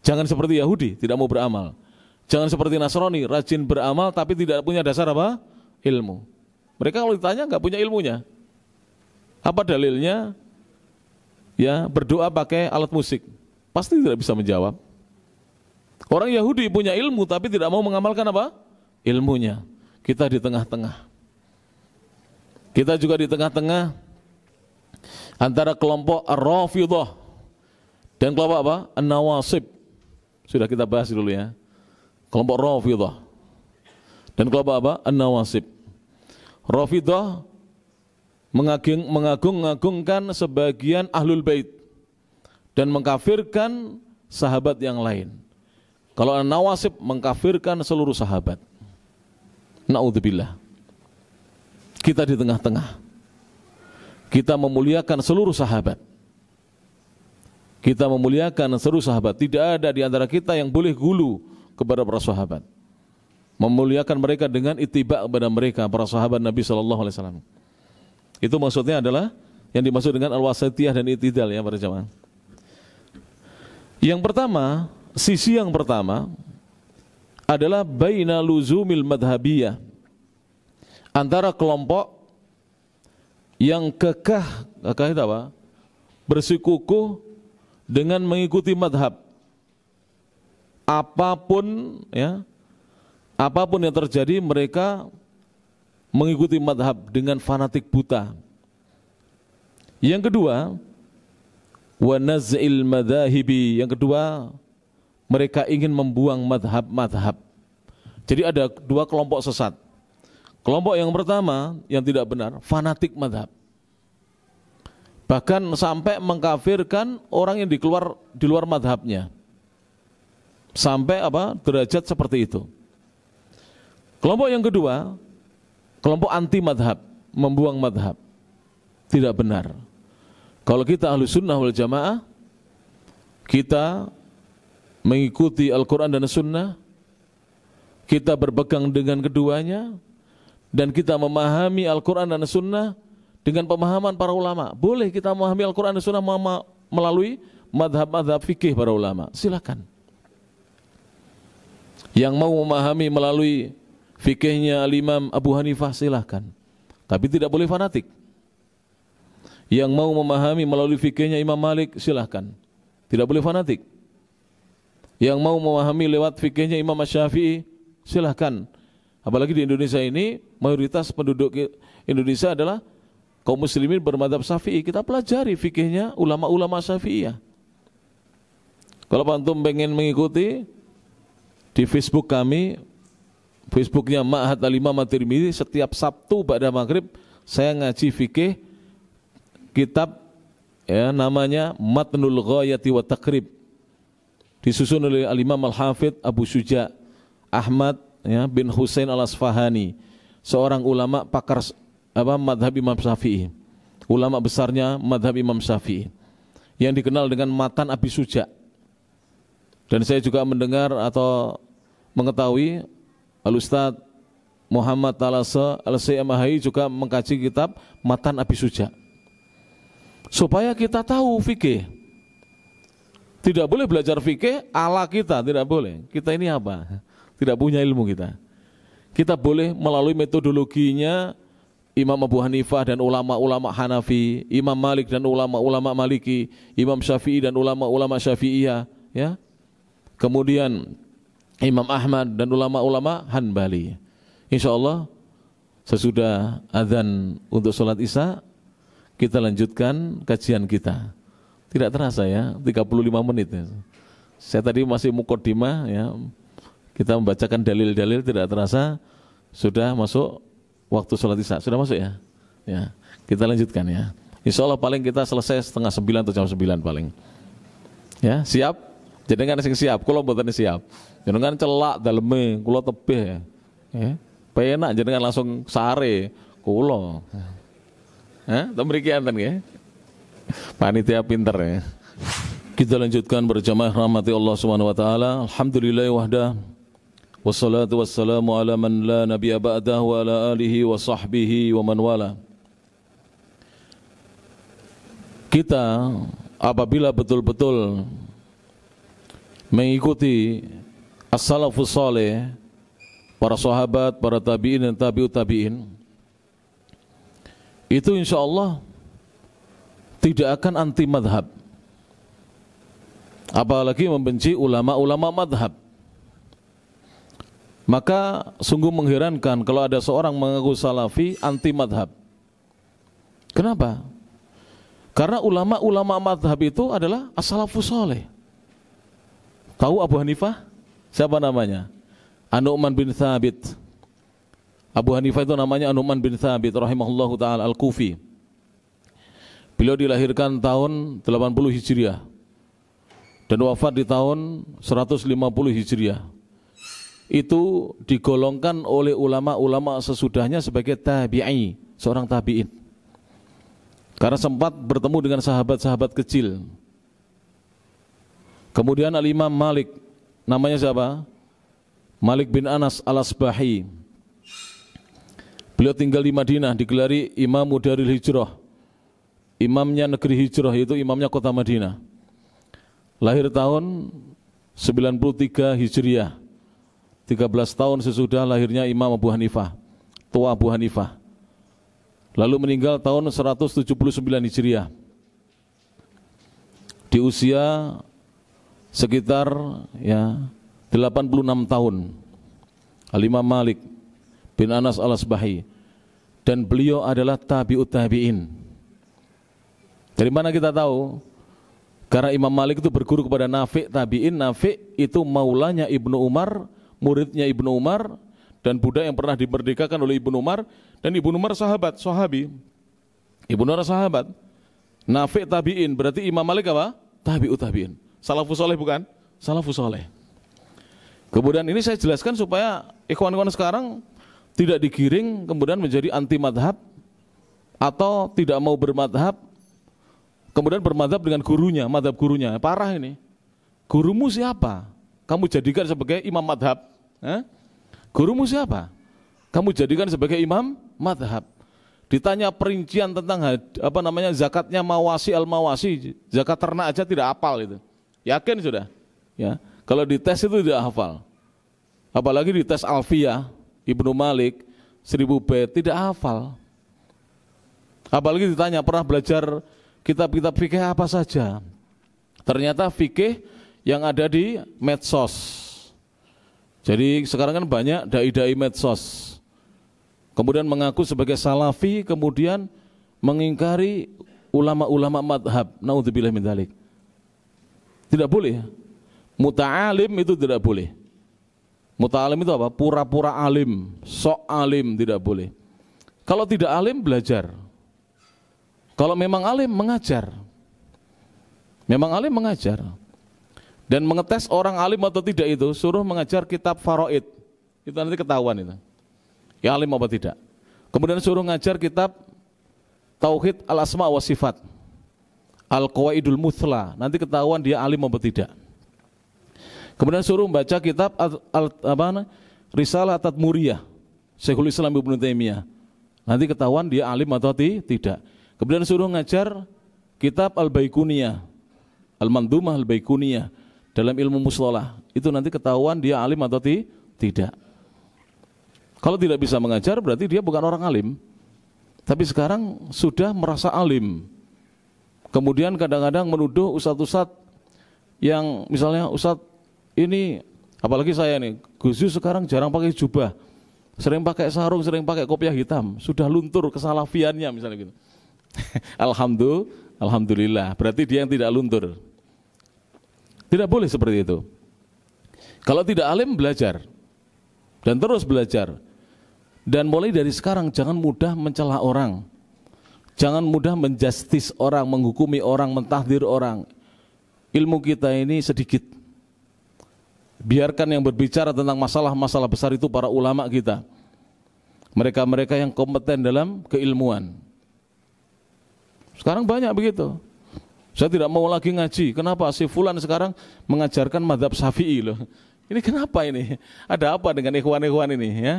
Jangan seperti Yahudi, tidak mau beramal. Jangan seperti Nasrani, rajin beramal tapi tidak punya dasar apa? Ilmu. Mereka kalau ditanya nggak punya ilmunya. Apa dalilnya? Ya, berdoa pakai alat musik. Pasti tidak bisa menjawab. Orang Yahudi punya ilmu tapi tidak mau mengamalkan apa? Ilmunya. Kita di tengah-tengah. Kita juga di tengah-tengah antara kelompok Ar-Rafidhah dan kelompok apa? An-Nawasib. Sudah kita bahas dulu ya. Kelompok Rafidhah dan kelompok apa? An-Nawasib. Rafidhah mengagung-agungkan sebagian ahlul bait dan mengkafirkan sahabat yang lain. Kalau An-Nawasib mengkafirkan seluruh sahabat. Na'udzubillah. Kita di tengah-tengah. Kita memuliakan seluruh sahabat. Kita memuliakan seluruh sahabat. Tidak ada di antara kita yang boleh gulu kepada para sahabat. Memuliakan mereka dengan ittiba kepada mereka, para sahabat Nabi SAW. Itu maksudnya adalah yang dimaksud dengan al-wasatiyah dan itidal ya para jamaah. Yang pertama, sisi yang pertama adalah baina luzumil madhabiyah, antara kelompok yang kekeh itu apa? Bersikukuh dengan mengikuti madhab. Apapun ya, apapun yang terjadi mereka mengikuti madhab dengan fanatik buta. Yang kedua, wa naz'il madhahibi, yang kedua mereka ingin membuang madhab-madhab. Jadi ada dua kelompok sesat. Kelompok yang pertama yang tidak benar, fanatik madhab. Bahkan sampai mengkafirkan orang yang di luar madhabnya. Sampai apa? Derajat seperti itu. Kelompok yang kedua, kelompok anti madhab, membuang madhab. Tidak benar. Kalau kita Ahlussunnah wal Jamaah, kita mengikuti Al-Quran dan Sunnah, kita berpegang dengan keduanya, dan kita memahami Al-Quran dan Sunnah dengan pemahaman para ulama. Boleh kita memahami Al-Quran dan Sunnah melalui madhab-madhab fikih para ulama, silakan. Yang mau memahami melalui fikihnya Al-Imam Abu Hanifah, silakan. Tapi tidak boleh fanatik. Yang mau memahami melalui fikihnya Imam Malik, silakan. Tidak boleh fanatik. Yang mau memahami lewat fikihnya Imam Syafi'i, silakan. Apalagi di Indonesia ini, mayoritas penduduk Indonesia adalah kaum muslimin bermadzhab Syafi'i. Kita pelajari fikihnya ulama-ulama Syafi'iyah. Kalau antum pengen mengikuti, di Facebook kami, Facebooknya Ma'had Al-Imam At-Tirmidzi, setiap Sabtu ba'da maghrib saya ngaji fikih kitab ya, namanya Matnul Ghayati wa Taqrib, disusun oleh Al-Imam Al-Hafidh Abu Syuja' Ahmad ya, bin Husain Al-Asfahani, seorang ulama pakar madhab Imam Syafi'i, ulama besarnya madhab Imam Syafi'i, yang dikenal dengan Matan Abi Syuja'. Dan saya juga mendengar atau mengetahui Al-Ustadz Muhammad Talasa Al-Sayyamahai juga mengkaji kitab Matan Abi Syuja', supaya kita tahu fikih. Tidak boleh belajar fikih ala kita, tidak boleh. Kita ini apa? Tidak punya ilmu kita. Kita boleh melalui metodologinya Imam Abu Hanifah dan ulama-ulama Hanafi, Imam Malik dan ulama-ulama Maliki, Imam Syafi'i dan ulama-ulama Syafi'iyah, ya. Kemudian Imam Ahmad dan ulama-ulama Hanbali. Insyaallah sesudah azan untuk sholat isya kita lanjutkan kajian kita. Tidak terasa ya, 35 menit. Saya tadi masih muqaddimah ya. Kita membacakan dalil-dalil, tidak terasa sudah masuk waktu sholat isya. Sudah masuk ya? Ya, kita lanjutkan ya. Insya Allah paling kita selesai setengah 9 atau jam 9 paling. Ya, siap? Jenengan sing siap, kula mboten siap. Jenengan celak daleme, kula tebih. Ya. Penak jenengan langsung sare kula. Hah? Mriki enten nggih. Panitia pinter ya. Kita lanjutkan berjamaah rahmati Allah Subhanahu wa taala. Alhamdulillah wahda. Wassalatu wassalamu ala man la nabiyya ba'dah wa ala alihi wa sahbihi wa man wala. Kita apabila betul-betul mengikuti as-salafus saleh, para sahabat, para tabi'in dan tabi'ut tabi'in, itu insya Allah tidak akan anti madhab, apalagi membenci ulama-ulama madhab. Maka sungguh mengherankan kalau ada seorang mengaku salafi anti madhab. Kenapa? Karena ulama-ulama madhab itu adalah as-salafus saleh. Tahu Abu Hanifah? Siapa namanya? An-Nu'man bin Thabit. Abu Hanifah itu namanya An-Nu'man bin Thabit rahimahullahu ta'ala al-Kufi. Beliau dilahirkan tahun 80 Hijriah dan wafat di tahun 150 Hijriah. Itu digolongkan oleh ulama-ulama sesudahnya sebagai tabi'i, seorang tabi'in. Karena sempat bertemu dengan sahabat-sahabat kecil. Kemudian Al-Imam Malik, namanya siapa? Malik bin Anas al-Asbahi. Beliau tinggal di Madinah, digelari Imam Daril Hijrah. Imamnya negeri hijrah, yaitu imamnya kota Madinah. Lahir tahun 93 Hijriah. 13 tahun sesudah lahirnya Imam Abu Hanifah, tua Abu Hanifah. Lalu meninggal tahun 179 Hijriah. Di usia sekitar ya 86 tahun. Al-Imam Malik bin Anas al-Asbahi, dan beliau adalah tabi'ut tabi'in. Dari mana kita tahu? Karena Imam Malik itu berguru kepada Nafi' tabi'in. Nafi' itu maulanya Ibnu Umar, muridnya Ibnu Umar, dan budak yang pernah dimerdekakan oleh Ibnu Umar, dan Ibnu Umar sahabi. Ibnu Umar sahabat. Nafi' tabi'in, berarti Imam Malik apa? Tabi'ut tabi'in. Salafus saleh bukan? Salafus saleh. Kemudian ini saya jelaskan supaya ikhwan-ikhwan sekarang tidak digiring kemudian menjadi anti madhab atau tidak mau bermadhab, kemudian bermadhab dengan gurunya, madhab gurunya. Parah ini. Gurumu siapa? Kamu jadikan sebagai imam madhab. Gurumu siapa? Kamu jadikan sebagai imam madhab. Ditanya perincian tentang zakatnya mawasi al-mawasi, zakat ternak aja tidak hafal itu. Yakin sudah? Ya. Kalau dites itu tidak hafal. Apalagi dites Alfiyah Ibnu Malik 1000 bait tidak hafal. Apalagi ditanya pernah belajar kitab-kitab fikih apa saja. Ternyata fikih yang ada di medsos. Jadi sekarang kan banyak dai-dai medsos. Kemudian mengaku sebagai salafi, kemudian mengingkari ulama-ulama madhab. Naudzubillah min dzalik. Tidak boleh. Muta'alim itu tidak boleh. Muta'alim itu apa? Pura-pura alim, sok alim, tidak boleh. Kalau tidak alim, belajar. Kalau memang alim, mengajar. Memang alim, mengajar. Dan mengetes orang alim atau tidak itu, suruh mengajar kitab faraid. Itu nanti ketahuan itu. Ya alim apa tidak. Kemudian suruh ngajar kitab Tauhid al-Asma wa Sifat, Al-Qawaidul Muthla. Nanti ketahuan dia alim apa tidak. Kemudian suruh membaca kitab Risalah Tadmuriyah Syekhul Islam Ibnu Taimiyah. Nanti ketahuan dia alim atau tidak. Kemudian suruh ngajar kitab Al-Baikuniyah, Al-Mandumah Al-Baikuniyah dalam ilmu mustalah. Itu nanti ketahuan dia alim atau tidak. Kalau tidak bisa mengajar berarti dia bukan orang alim. Tapi sekarang sudah merasa alim. Kemudian kadang-kadang menuduh ustadz-ustadz yang misalnya ustadz ini, apalagi saya nih, Gus Dur sekarang jarang pakai jubah. sering pakai sarung, sering pakai kopiah hitam, sudah luntur kesalafiannya misalnya gitu. Alhamdulillah, berarti dia yang tidak luntur. Tidak boleh seperti itu. Kalau tidak alim, belajar dan terus belajar. Dan mulai dari sekarang jangan mudah mencela orang, jangan mudah menjustis orang, menghukumi orang, mentahdir orang. Ilmu kita ini sedikit. Biarkan yang berbicara tentang masalah-masalah besar itu para ulama kita, mereka-mereka yang kompeten dalam keilmuan. Sekarang banyak begitu. Saya tidak mau lagi ngaji. Kenapa? Si fulan sekarang mengajarkan mazhab Syafi'i loh. Ini kenapa ini? Ada apa dengan ikhwan-ikhwan ini ya?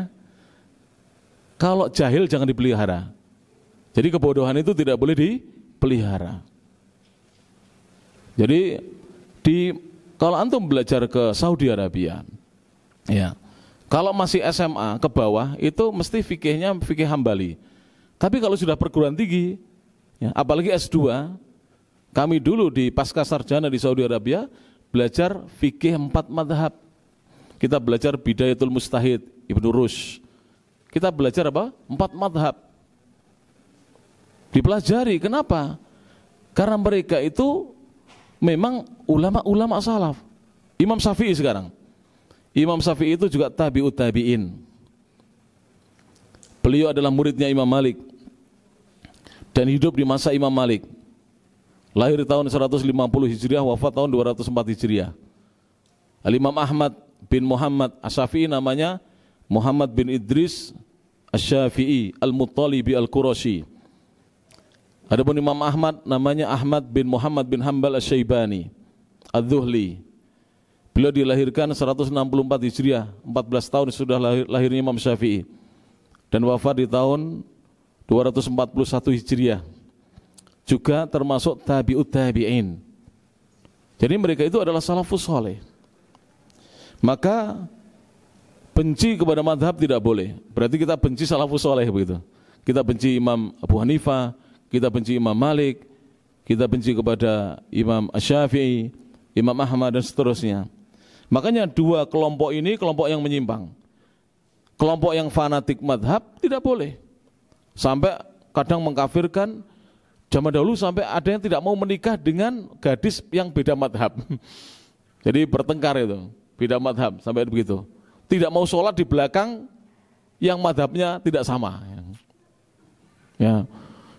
Kalau jahil jangan dipelihara. Jadi kebodohan itu tidak boleh dipelihara. Jadi kalau antum belajar ke Saudi Arabia, ya, kalau masih SMA ke bawah itu mesti fikihnya fikih Hambali. Tapi kalau sudah perguruan tinggi, ya, apalagi S2, kami dulu di pasca sarjana di Saudi Arabia belajar fikih 4 madhab. Kita belajar Bidayatul Mustahid, Ibnu Rushd. Kita belajar apa? 4 madhab. Dipelajari, kenapa? Karena mereka itu memang ulama-ulama salaf. Imam Syafi'i sekarang. Imam Syafi'i itu juga tabi'ut tabi'in. Beliau adalah muridnya Imam Malik dan hidup di masa Imam Malik. Lahir di tahun 150 Hijriah, wafat tahun 204 Hijriah. Al-Imam Ahmad bin Muhammad Asy-Syafi'i namanya Muhammad bin Idris Asy-Syafi'i Al-Muttalibi Al-Qurashi. Adapun Imam Ahmad namanya Ahmad bin Muhammad bin Hanbal Asy-Syaibani Adz-Dzuhli. Beliau dilahirkan 164 Hijriah, 14 tahun sudah lahirnya Imam Syafi'i. Dan wafat di tahun 241 Hijriah. Juga termasuk tabi'ut tabi'in. Jadi mereka itu adalah salafus saleh. Maka benci kepada madhab tidak boleh. Berarti kita benci salafus saleh begitu. Kita benci Imam Abu Hanifah, kita benci Imam Malik, kita benci kepada Imam Asy-Syafi'i, Imam Ahmad dan seterusnya. Makanya dua kelompok ini kelompok yang menyimpang. Kelompok yang fanatik madhab tidak boleh. Sampai kadang mengkafirkan, zaman dahulu sampai ada yang tidak mau menikah dengan gadis yang beda madhab. Jadi bertengkar itu, beda madhab sampai begitu. Tidak mau sholat di belakang yang madhabnya tidak sama. Ya.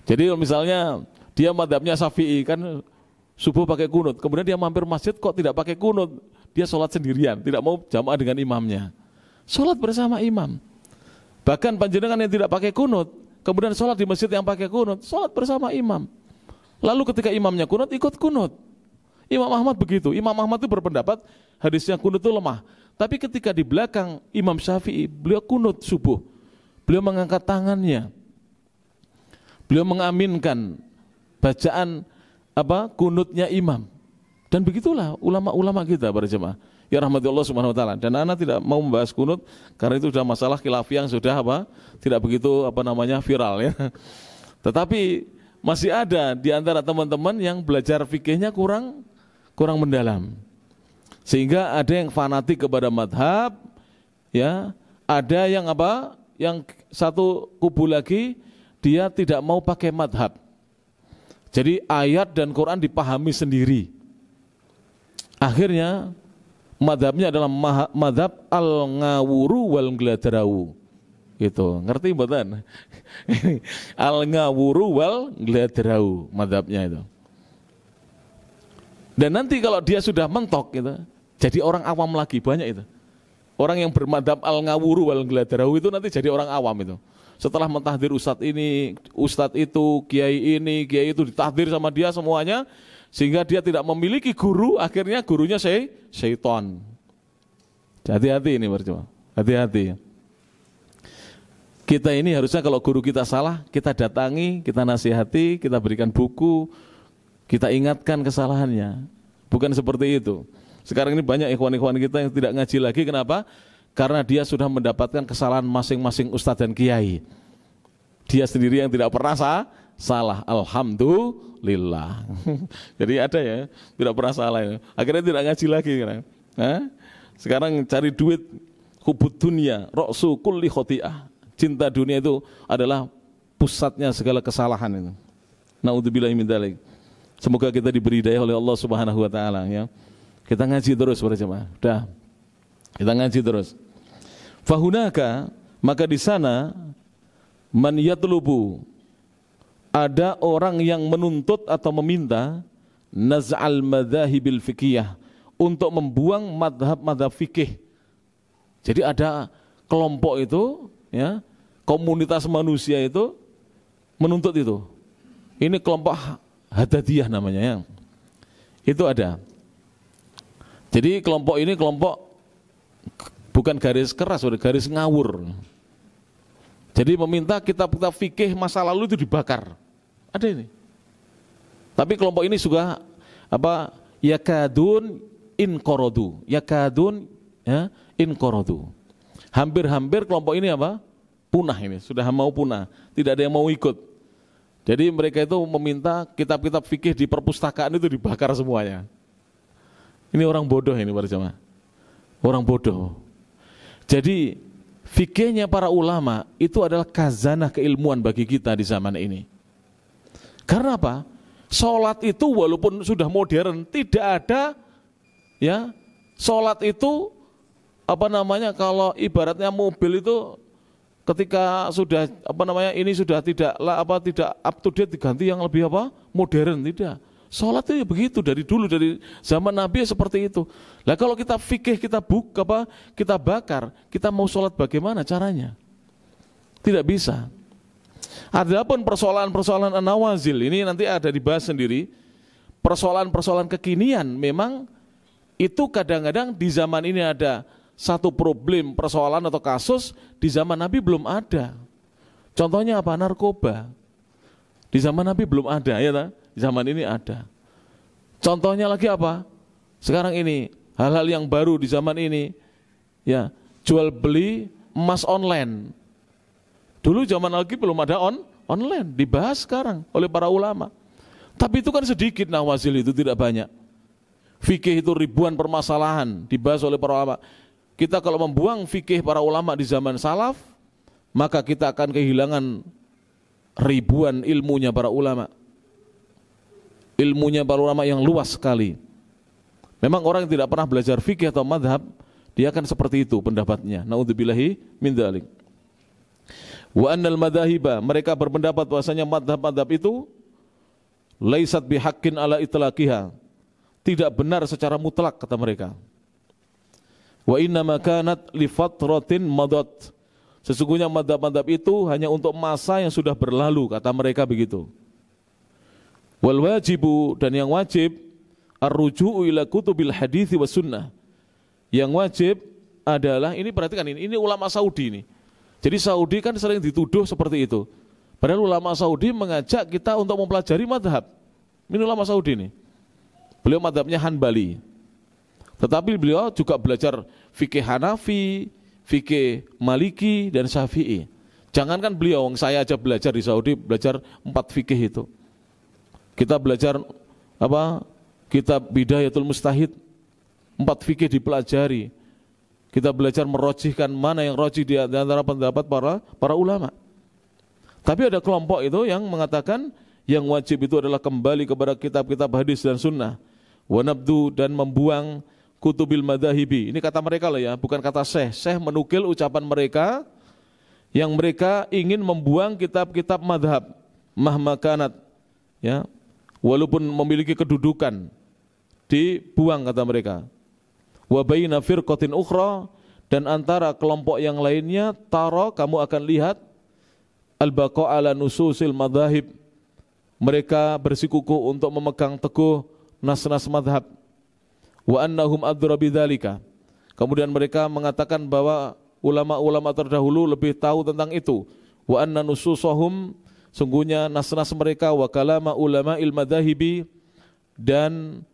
Jadi misalnya dia madhabnya Syafi'i kan subuh pakai kunut, kemudian dia mampir masjid kok tidak pakai kunut, dia sholat sendirian, tidak mau jamaah dengan imamnya. Sholat bersama imam. Bahkan panjenengan yang tidak pakai kunut, kemudian sholat di masjid yang pakai kunut, sholat bersama imam. Lalu ketika imamnya kunut, ikut kunut. Imam Ahmad begitu. Imam Ahmad itu berpendapat hadisnya kunut itu lemah. Tapi ketika di belakang Imam Syafi'i, beliau kunut subuh. Beliau mengangkat tangannya. Beliau mengaminkan bacaan kunutnya imam. Dan begitulah ulama-ulama kita para jemaah. Ya rahmati Allah Subhanahu wa taala. Dan anak tidak mau membahas kunut karena itu sudah masalah khilafiyah yang sudah tidak begitu viral ya. Tetapi masih ada di antara teman-teman yang belajar fikihnya kurang mendalam. Sehingga ada yang fanatik kepada madhab, ya, ada yang yang satu kubu lagi dia tidak mau pakai madhab. Jadi ayat dan Quran dipahami sendiri. Akhirnya madhabnya adalah madhab al-ngawuru wal ngladrawu. Gitu, ngerti mboten? Al-ngawuru wal ngladrawu madhabnya itu. Dan nanti kalau dia sudah mentok gitu, jadi orang awam lagi, banyak itu. Orang yang bermadhab al-ngawuru wal ngladrawu itu nanti jadi orang awam itu. Setelah mentahdir ustadz ini, ustadz itu, kiai ini, kiai itu ditahdir sama dia semuanya, sehingga dia tidak memiliki guru, akhirnya gurunya syaitan. Hati-hati ini berjemaah, hati-hati. Kita ini harusnya kalau guru kita salah, kita datangi, kita nasihati, kita berikan buku, kita ingatkan kesalahannya. Bukan seperti itu. Sekarang ini banyak ikhwan-ikhwan kita yang tidak ngaji lagi, kenapa? Karena dia sudah mendapatkan kesalahan masing-masing ustadz dan kiai. Dia sendiri yang tidak pernah salah. Alhamdulillah. Jadi ada ya, tidak pernah salah ya. Akhirnya tidak ngaji lagi. Sekarang cari duit hubud dunia ra'su kulli khoti'ah. Cinta dunia itu adalah pusatnya segala kesalahan itu. Naudzubillahi min dzalik. Semoga kita diberi hidayah oleh Allah Subhanahu wa taala ya. Kita ngaji terus para jemaah. Dah. Kita ngaji terus. Fahunaka, maka di sana man yatlubu, ada orang yang menuntut atau meminta naz'al madzahibil fiqhiyah, untuk membuang madhab-madhab fikih. Jadi ada kelompok itu ya, komunitas manusia itu menuntut itu. Ini kelompok Hadadiyah namanya ya. Itu ada. Jadi kelompok ini kelompok bukan garis keras, udah garis ngawur. Jadi meminta kitab-kitab fikih masa lalu itu dibakar. Ada ini. Tapi kelompok ini juga apa? Yakadun inqaradu. Yakadun ya, inqaradu. Hampir-hampir kelompok ini apa? Punah ini, sudah mau punah. Tidak ada yang mau ikut. Jadi mereka itu meminta kitab-kitab fikih di perpustakaan itu dibakar semuanya. Ini orang bodoh ini para jemaah. Orang bodoh. Jadi fikihnya para ulama itu adalah khazanah keilmuan bagi kita di zaman ini. Karena apa? Sholat itu walaupun sudah modern, tidak ada ya. Sholat itu apa namanya, kalau ibaratnya mobil itu ketika sudah apa namanya ini sudah tidak up to date diganti yang lebih apa modern, tidak. Sholat itu begitu dari dulu, dari zaman Nabi seperti itu. Lah kalau kita fikih kita kita bakar, kita mau sholat bagaimana caranya? Tidak bisa. Adapun persoalan-persoalan an-nawazil ini nanti ada dibahas sendiri. Persoalan-persoalan kekinian memang itu kadang-kadang di zaman ini ada satu problem, persoalan atau kasus di zaman Nabi belum ada. Contohnya apa? Narkoba. Di zaman Nabi belum ada, ya tak? Di zaman ini ada. Contohnya lagi apa? Sekarang ini hal-hal yang baru di zaman ini, ya, jual beli emas online. Dulu zaman lagi belum ada online, dibahas sekarang oleh para ulama. Tapi itu kan sedikit nawazil, itu tidak banyak. Fikih itu ribuan permasalahan dibahas oleh para ulama. Kita kalau membuang fikih para ulama di zaman salaf, maka kita akan kehilangan ribuan ilmunya para ulama. Ilmunya para ulama yang luas sekali. Memang orang yang tidak pernah belajar fikih atau madhab, dia akan seperti itu pendapatnya. Naudzubillahi min dzalik. Wa annal madhahiba, mereka berpendapat bahwasanya madhab-madhab itu laisat bihaqqin ala itlaqiha, tidak benar secara mutlak kata mereka. Wa inna ma kanat li fatratin madat, sesungguhnya madhab-madhab itu hanya untuk masa yang sudah berlalu kata mereka begitu. Wal wajibu, dan yang wajib ar-ruju'u ila kutubil hadithi was sunnah, yang wajib adalah, ini perhatikan ini ulama Saudi ini. Jadi Saudi kan sering dituduh seperti itu. Padahal ulama Saudi mengajak kita untuk mempelajari madhab. Ini ulama Saudi ini. Beliau madhabnya Hanbali. Tetapi beliau juga belajar fikih Hanafi, fikih Maliki dan Syafi'i. Jangankan beliau, saya aja belajar di Saudi, belajar 4 fikih itu. Kita belajar apa? Kitab Bidayatul Mustahid, 4 fikih dipelajari. Kita belajar merojihkan mana yang rojih di antara pendapat para ulama. Tapi ada kelompok itu yang mengatakan yang wajib itu adalah kembali kepada kitab-kitab hadis dan sunnah. Wa nabdu, dan membuang kutubil madhahibi. Ini kata mereka loh ya, bukan kata Syekh. Syekh menukil ucapan mereka yang mereka ingin membuang kitab-kitab madhab mahmakanat, ya, walaupun memiliki kedudukan, dibuang kata mereka. Wa baina firqatin ukhra, dan antara kelompok yang lainnya, tara, kamu akan lihat al-baqa' ala nususil madhahib, mereka bersikukuh untuk memegang teguh nas-nas madhab. Wa annahum adra bidzalika, kemudian mereka mengatakan bahwa ulama-ulama terdahulu lebih tahu tentang itu. Wa anna nususahum, sungguhnya nas-nas mereka, wa kalama ulama'il madhahibi, dan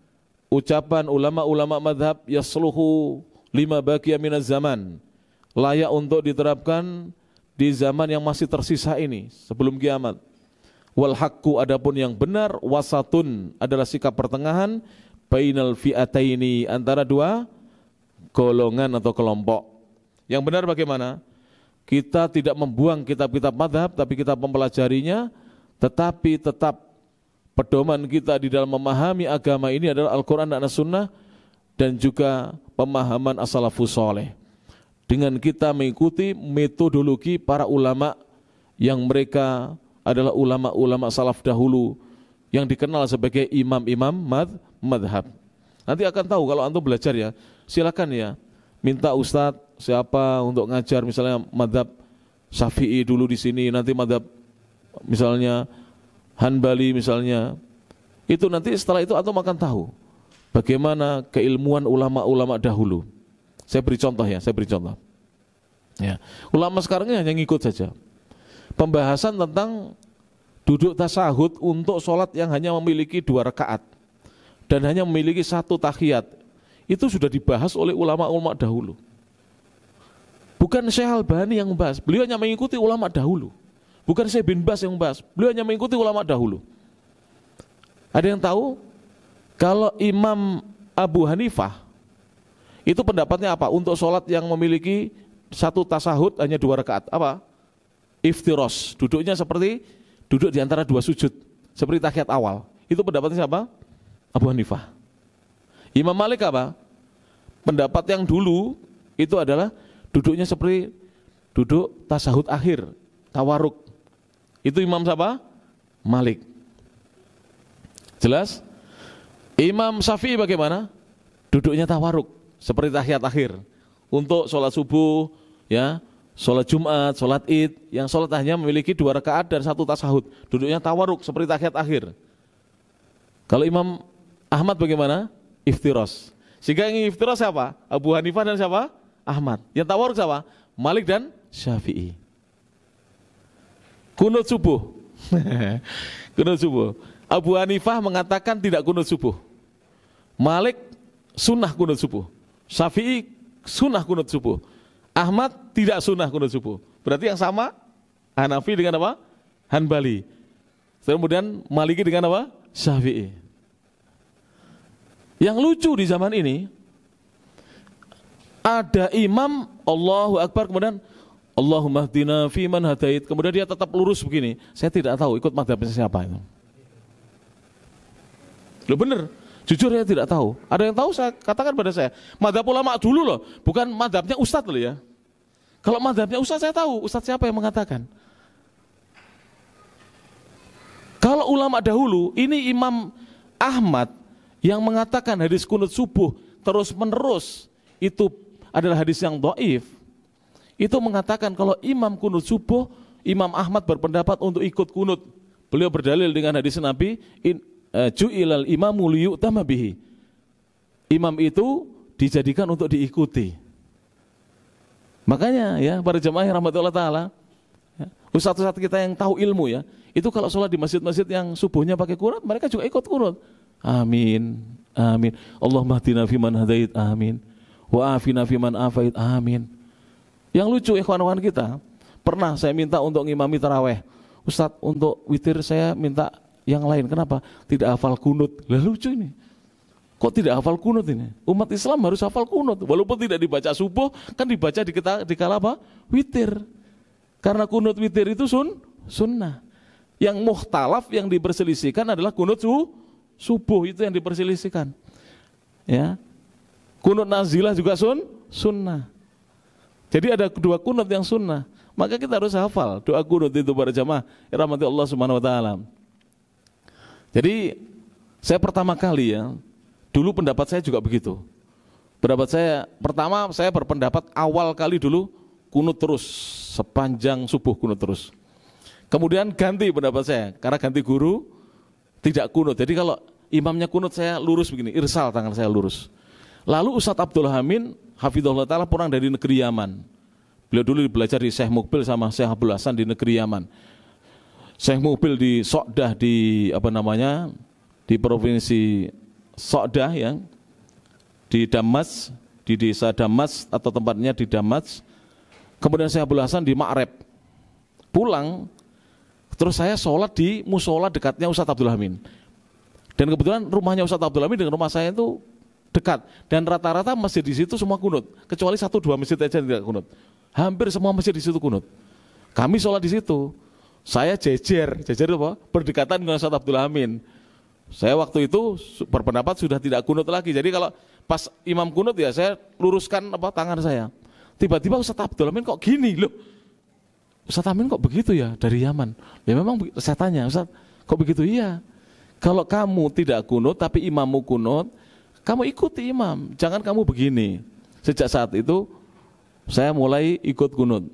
ucapan ulama-ulama madhab, yasluhu lima baqiya minaz zaman, layak untuk diterapkan di zaman yang masih tersisa ini sebelum kiamat. Wal haqqu, adapun yang benar, wasatun, adalah sikap pertengahan, bainal fi'ataini, antara dua golongan atau kelompok. Yang benar bagaimana? Kita tidak membuang kitab-kitab madhab, tapi kita mempelajarinya, tetapi tetap pedoman kita di dalam memahami agama ini adalah Al-Quran dan As-Sunnah, dan juga pemahaman as-salafus saleh. Dengan kita mengikuti metodologi para ulama yang mereka adalah ulama-ulama salaf dahulu, yang dikenal sebagai imam-imam madhab. Nanti akan tahu kalau antum belajar ya, silakan ya, minta ustadz siapa untuk ngajar, misalnya madhab Syafi'i dulu di sini, nanti madhab misalnya Hanbali misalnya, itu nanti setelah itu antum akan tahu bagaimana keilmuan ulama-ulama dahulu. Saya beri contoh ya, Ya. Ulama sekarang ini hanya ngikut saja. Pembahasan tentang duduk tasahud untuk sholat yang hanya memiliki 2 rakaat dan hanya memiliki 1 tahiyat, itu sudah dibahas oleh ulama-ulama dahulu. Bukan Syekh Albani yang membahas, beliau hanya mengikuti ulama dahulu. Bukan Syekh bin Bas yang membahas, beliau hanya mengikuti ulama dahulu. Ada yang tahu kalau Imam Abu Hanifah itu pendapatnya apa? Untuk sholat yang memiliki 1 tasahud hanya 2 rakaat, apa? Iftiros, duduknya seperti duduk di antara 2 sujud, seperti tahiyat awal. Itu pendapatnya siapa? Abu Hanifah. Imam Malik apa? Pendapat yang dulu itu adalah duduknya seperti duduk tasahud akhir, tawaruk. Itu Imam siapa? Malik. Jelas? Imam Syafi'i bagaimana? Duduknya tawaruk, seperti tahiyat akhir. Untuk sholat subuh, ya, sholat Jumat, sholat Id, yang sholat hanya memiliki 2 rakaat dan 1 tasahud. Duduknya tawaruk, seperti tahiyat akhir. Kalau Imam Ahmad bagaimana? Iftiros. Sehingga yang iftiros siapa? Abu Hanifah dan siapa? Ahmad. Yang tawaruk siapa? Malik dan Syafi'i. Kunut subuh. Kunut subuh. Abu Hanifah mengatakan tidak kunut subuh. Malik sunnah kunut subuh. Syafi'i sunnah kunut subuh. Ahmad tidak sunnah kunut subuh. Berarti yang sama Hanafi dengan apa? Hanbali. Kemudian Maliki dengan apa? Syafi'i. Yang lucu di zaman ini, ada imam Allahu Akbar, kemudian Allahumma hdina fi man hadait, kemudian dia tetap lurus begini. Saya tidak tahu ikut madhabnya siapa itu. Loh bener, jujur saya tidak tahu. Ada yang tahu, saya katakan pada saya, madhab ulama dulu loh, bukan madhabnya ustadz loh ya. Kalau madhabnya ustadz saya tahu, ustadz siapa yang mengatakan. Kalau ulama dahulu, ini Imam Ahmad yang mengatakan hadis kunut subuh terus menerus itu adalah hadis yang dhaif. Itu mengatakan kalau imam kunut subuh, Imam Ahmad berpendapat untuk ikut kunut. Beliau berdalil dengan hadis Nabi, ju'ilal imamu liyu'tama bihi. Imam itu dijadikan untuk diikuti. Makanya ya para jemaah rahmatullah taala, ustadz-ustadz kita yang tahu ilmu ya, itu kalau sholat di masjid-masjid yang subuhnya pakai kunut, mereka juga ikut kunut. Amin, amin. Allahumma hdina fiman hadait, amin. Wa afina fiman afait, amin. Yang lucu ikhwan-ikhwan kita, pernah saya minta untuk ngimami taraweh. Ustadz, untuk witir saya minta yang lain. Kenapa? Tidak hafal kunut. Lah lucu ini. Kok tidak hafal kunut ini? Umat Islam harus hafal kunut. Walaupun tidak dibaca subuh, kan dibaca di kala apa? Witir. Karena kunut witir itu sunnah. Yang mukhtalaf, yang diperselisihkan adalah kunut subuh, itu yang diperselisihkan. Ya. Kunut nazilah juga sunnah. Jadi ada 2 kunut yang sunnah. Maka kita harus hafal doa kunut itu para jamaah rahmati Allah Subhanahu wa taala. Jadi saya pertama kali ya, dulu pendapat saya juga begitu. Pendapat saya pertama, saya berpendapat awal kali dulu kunut terus sepanjang subuh, kunut terus. Kemudian ganti pendapat saya, karena ganti guru tidak kunut. Jadi kalau imamnya kunut saya lurus begini, irsal tangan saya lurus. Lalu Ustadz Abdul Hamid hafizahullah taala pulang dari negeri Yaman. Beliau dulu belajar di Syekh Mukbil sama Syekh Abdul Hasan di negeri Yaman. Syekh Mukbil di So'dah di di provinsi So'dah ya, di Damas, di desa Damas atau tempatnya di Damas. Kemudian Syekh Abdul Hasan di Ma'rib. Pulang, terus saya sholat di musola dekatnya Ustadz Abdul Hamid. Dan kebetulan rumahnya Ustadz Abdul Hamid dengan rumah saya itu dekat. Dan rata-rata masjid di situ semua kunut, kecuali 1-2 masjid aja yang tidak kunut. Hampir semua masjid di situ kunut. Kami sholat di situ. Saya jejer itu apa? Berdekatan dengan Ustaz Abdul Amin. Saya waktu itu berpendapat sudah tidak kunut lagi. Jadi kalau pas imam kunut ya saya luruskan tangan saya. Tiba-tiba Ustaz Abdul Amin kok gini loh. Ustaz Amin kok begitu ya dari Yaman. Ya memang saya tanya, Ustaz kok begitu? Iya. Kalau kamu tidak kunut tapi imammu kunut, kamu ikuti imam. Jangan kamu begini. Sejak saat itu saya mulai ikut kunut.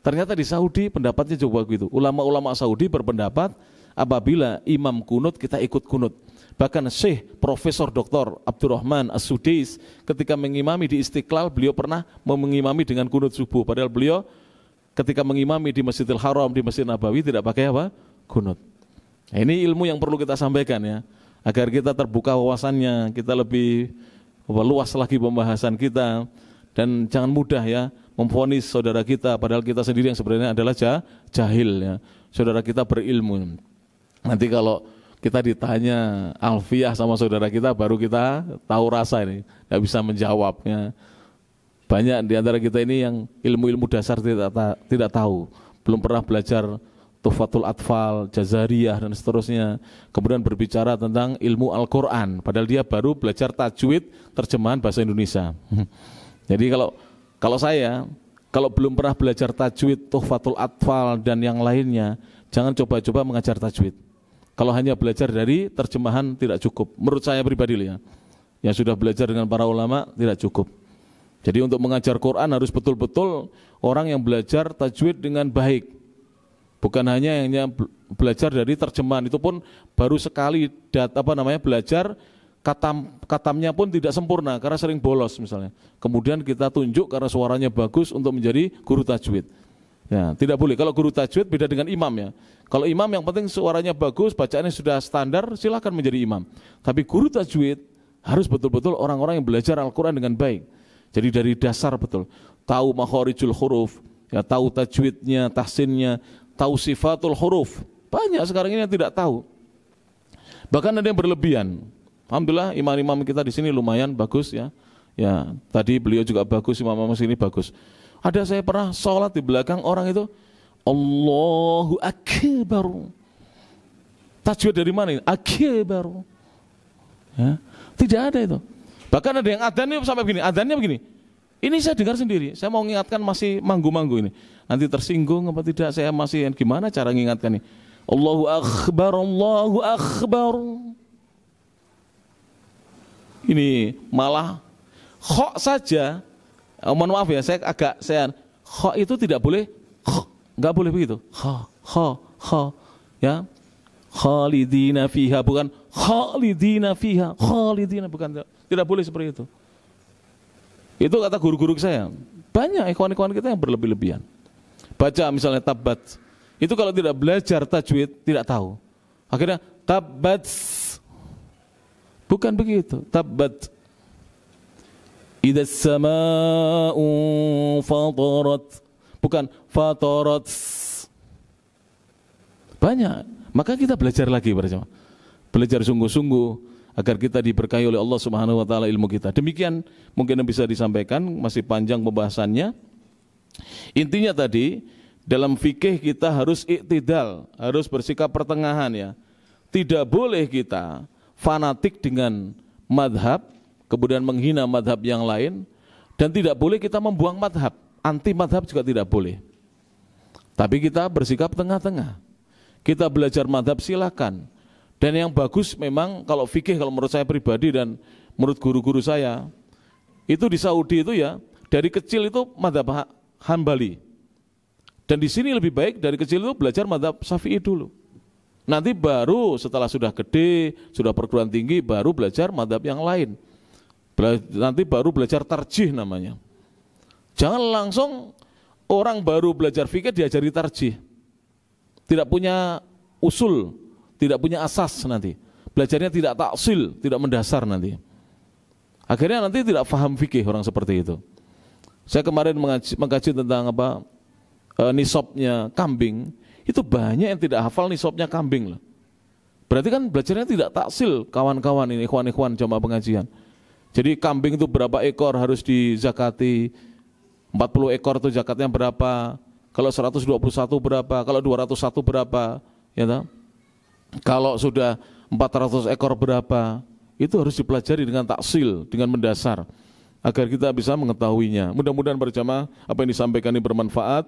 Ternyata di Saudi pendapatnya coba begitu. Ulama-ulama Saudi berpendapat apabila imam kunut kita ikut kunut. Bahkan Syekh Profesor Dr. Abdurrahman As-Sudais ketika mengimami di Istiqlal, beliau pernah mengimami dengan kunut subuh. Padahal beliau ketika mengimami di Masjidil Haram, di Masjid Nabawi tidak pakai apa? Kunut. Nah, ini ilmu yang perlu kita sampaikan ya, agar kita terbuka wawasannya, kita lebih luas lagi pembahasan kita, dan jangan mudah ya memvonis saudara kita, padahal kita sendiri yang sebenarnya adalah jahil ya. Saudara kita berilmu. Nanti kalau kita ditanya alfiah sama saudara kita, baru kita tahu rasa ini, nggak bisa menjawabnya. Banyak di antara kita ini yang ilmu-ilmu dasar tidak tahu, belum pernah belajar Tuhfatul Atfal, Jazariyah dan seterusnya. Kemudian berbicara tentang ilmu Al-Quran, padahal dia baru belajar tajwid terjemahan bahasa Indonesia. Jadi kalau saya belum pernah belajar tajwid, Tuhfatul Atfal dan yang lainnya, jangan coba-coba mengajar tajwid. Kalau hanya belajar dari terjemahan tidak cukup. Menurut saya pribadi ya, yang sudah belajar dengan para ulama tidak cukup. Jadi untuk mengajar Quran harus betul-betul orang yang belajar tajwid dengan baik. Bukan hanya yang belajar dari terjemahan, itu pun baru sekali belajar katamnya pun tidak sempurna karena sering bolos misalnya. Kemudian kita tunjuk karena suaranya bagus untuk menjadi guru tajwid. Ya, tidak boleh. Kalau guru tajwid beda dengan imam ya. Kalau imam yang penting suaranya bagus, bacaannya sudah standar, silakan menjadi imam. Tapi guru tajwid harus betul-betul orang-orang yang belajar Al-Quran dengan baik. Jadi dari dasar betul, tahu makharijul huruf, ya, tahu tajwidnya, tahsinnya, tahu sifatul huruf. Banyak sekarang ini yang tidak tahu. Bahkan ada yang berlebihan. Alhamdulillah imam-imam kita di sini lumayan bagus ya. Ya, tadi beliau juga bagus, imam-imam sini bagus. Ada saya pernah sholat di belakang orang itu Allahu Akbar. Tajwid dari mana ini? Akbar. Ya, tidak ada itu. Bahkan ada yang adhannya sampai begini, adhannya begini. Ini saya dengar sendiri. Saya mau mengingatkan masih manggu-manggu ini. Nanti tersinggung apa tidak? Saya masih gimana cara mengingatkan ini? Allahu Akbar, Allahu Akbar. Ini malah kho saja. Mohon maaf ya, saya kho itu tidak boleh, nggak boleh begitu. Kho, ya. Khalidina fiha, bukan khalidina fiha, khalidina, bukan, tidak boleh seperti itu. Itu kata guru-guru saya. Banyak ikhwan-ikhwan kita yang berlebih-lebihan. Baca misalnya tabat, itu kalau tidak belajar tajwid tidak tahu. Akhirnya tabat, bukan begitu. Tabat, idza samaa'u fatarat, bukan fatarat. Banyak. Maka kita belajar lagi bersama. Belajar sungguh-sungguh agar kita diberkahi oleh Allah Subhanahu wa taala ilmu kita. Demikian mungkin yang bisa disampaikan, masih panjang pembahasannya. Intinya tadi, dalam fikih kita harus iktidal, harus bersikap pertengahan ya. Tidak boleh kita fanatik dengan madhab, kemudian menghina madhab yang lain, dan tidak boleh kita membuang madhab, anti madhab juga tidak boleh. Tapi kita bersikap tengah-tengah. Kita belajar madhab silakan. Dan yang bagus memang kalau fikih, kalau menurut saya pribadi dan menurut guru-guru saya, itu di Saudi itu ya, dari kecil itu madhab Hanbali. Dan di sini lebih baik dari kecil itu belajar madhab Syafi'i dulu. Nanti baru setelah sudah gede, sudah perguruan tinggi, baru belajar madhab yang lain. Nanti baru belajar tarjih namanya. Jangan langsung orang baru belajar fikih diajari tarjih. Tidak punya usul, tidak punya asas nanti. Belajarnya tidak taksil, tidak mendasar nanti. Akhirnya nanti tidak paham fikih orang seperti itu. Saya kemarin mengkaji tentang nisabnya kambing, itu banyak yang tidak hafal nisabnya kambing loh. Berarti kan belajarnya tidak taksil, kawan-kawan ini, ikhwan-ikhwan jamaah pengajian. Jadi kambing itu berapa ekor harus dizakati, 40 ekor itu zakatnya berapa, kalau 121 berapa, kalau 201 berapa, ya toh? Kalau sudah 400 ekor berapa, itu harus dipelajari dengan taksil, dengan mendasar, agar kita bisa mengetahuinya. Mudah-mudahan berjamaah apa yang disampaikan ini bermanfaat,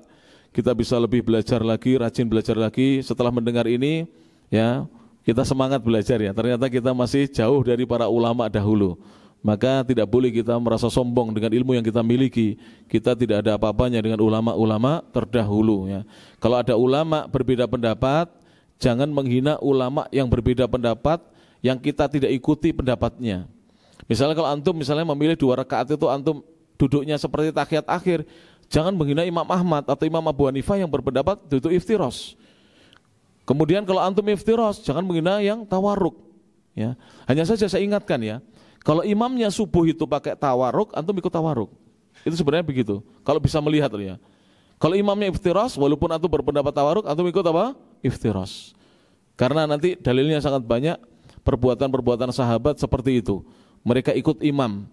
kita bisa lebih belajar lagi, rajin belajar lagi. Setelah mendengar ini, ya kita semangat belajar ya. Ternyata kita masih jauh dari para ulama dahulu. Maka tidak boleh kita merasa sombong dengan ilmu yang kita miliki. Kita tidak ada apa-apanya dengan ulama-ulama terdahulu ya. Kalau ada ulama berbeda pendapat, jangan menghina ulama yang berbeda pendapat yang kita tidak ikuti pendapatnya. Misalnya kalau antum memilih 2 rakaat itu antum duduknya seperti tahiyat akhir, jangan menghina Imam Ahmad atau Imam Abu Hanifah yang berpendapat duduk iftiros. Kemudian kalau antum iftiros, jangan menghina yang tawarruk ya. Hanya saja saya ingatkan ya, kalau imamnya subuh itu pakai tawarruk, antum ikut tawarruk. Itu sebenarnya begitu. Kalau bisa melihat ya. Kalau imamnya iftiras, walaupun antum berpendapat tawarruk, antum ikut apa? Iftiras. Karena nanti dalilnya sangat banyak, perbuatan-perbuatan sahabat seperti itu. Mereka ikut imam.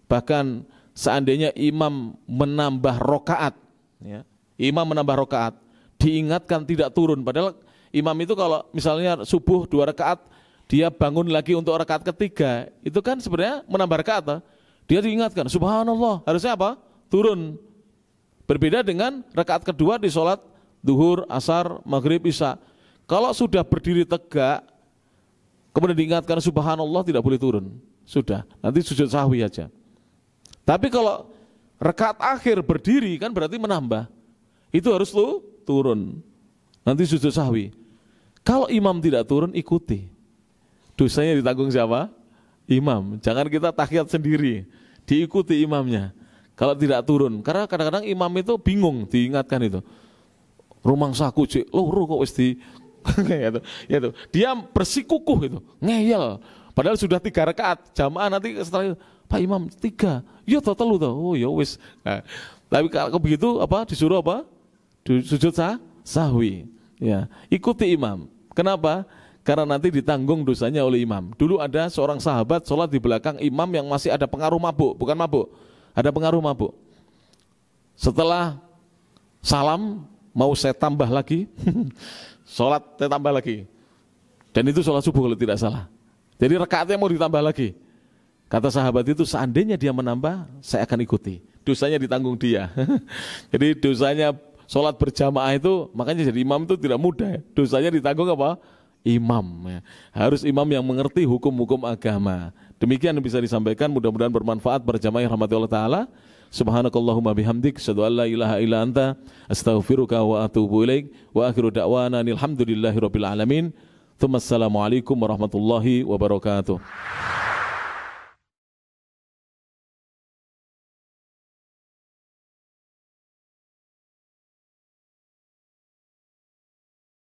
Bahkan seandainya imam menambah rokaat, ya, imam menambah rokaat, diingatkan tidak turun. Padahal imam itu kalau misalnya subuh 2 rakaat, dia bangun lagi untuk rakaat ketiga, itu kan sebenarnya menambah rakaat. Dia diingatkan, subhanallah, harusnya apa? Turun. Berbeda dengan rakaat kedua di sholat duhur, asar, maghrib, isya. Kalau sudah berdiri tegak, kemudian diingatkan subhanallah, tidak boleh turun. Sudah, nanti sujud sahwi aja. Tapi kalau rakaat akhir berdiri kan berarti menambah. Itu harus turun. Nanti sujud sahwi. Kalau imam tidak turun, ikuti. Dosanya ditanggung siapa? Imam. Jangan kita tahiyat sendiri, diikuti imamnya. Kalau tidak turun, karena kadang-kadang imam itu bingung diingatkan itu. Rumangsaku cik, loro kok wis di kayak itu. Dia bersikukuh itu, ngeyel. Padahal sudah 3 rakaat, jamaah nanti setelah itu, Pak Imam 3, ya telu toh. Oh ya wis. Nah, tapi kalau begitu apa? Disuruh apa? Sujud sahwi. Ya, ikuti imam. Kenapa? Karena nanti ditanggung dosanya oleh imam. Dulu ada seorang sahabat sholat di belakang imam yang masih ada pengaruh mabuk, bukan mabuk, ada pengaruh mabuk. Setelah salam, mau saya tambah lagi, sholat saya tambah lagi. Dan itu sholat subuh kalau tidak salah. Jadi rakaatnya mau ditambah lagi. Kata sahabat itu, seandainya dia menambah, saya akan ikuti. Dosanya ditanggung dia. Jadi dosanya sholat berjamaah itu, makanya jadi imam itu tidak mudah. Dosanya ditanggung apa? Imam ya. Harus imam yang mengerti hukum-hukum agama. Demikian yang bisa disampaikan, mudah-mudahan bermanfaat berjamaah rahmati Allah taala. Subhanakallahumma bihamdik, asyhadu an la ilaha illa anta, astaghfiruka wa atubu ilaik. Wa akhiru da'wana alhamdulillahirabbil alamin. Assalamualaikum warahmatullahi wabarakatuh.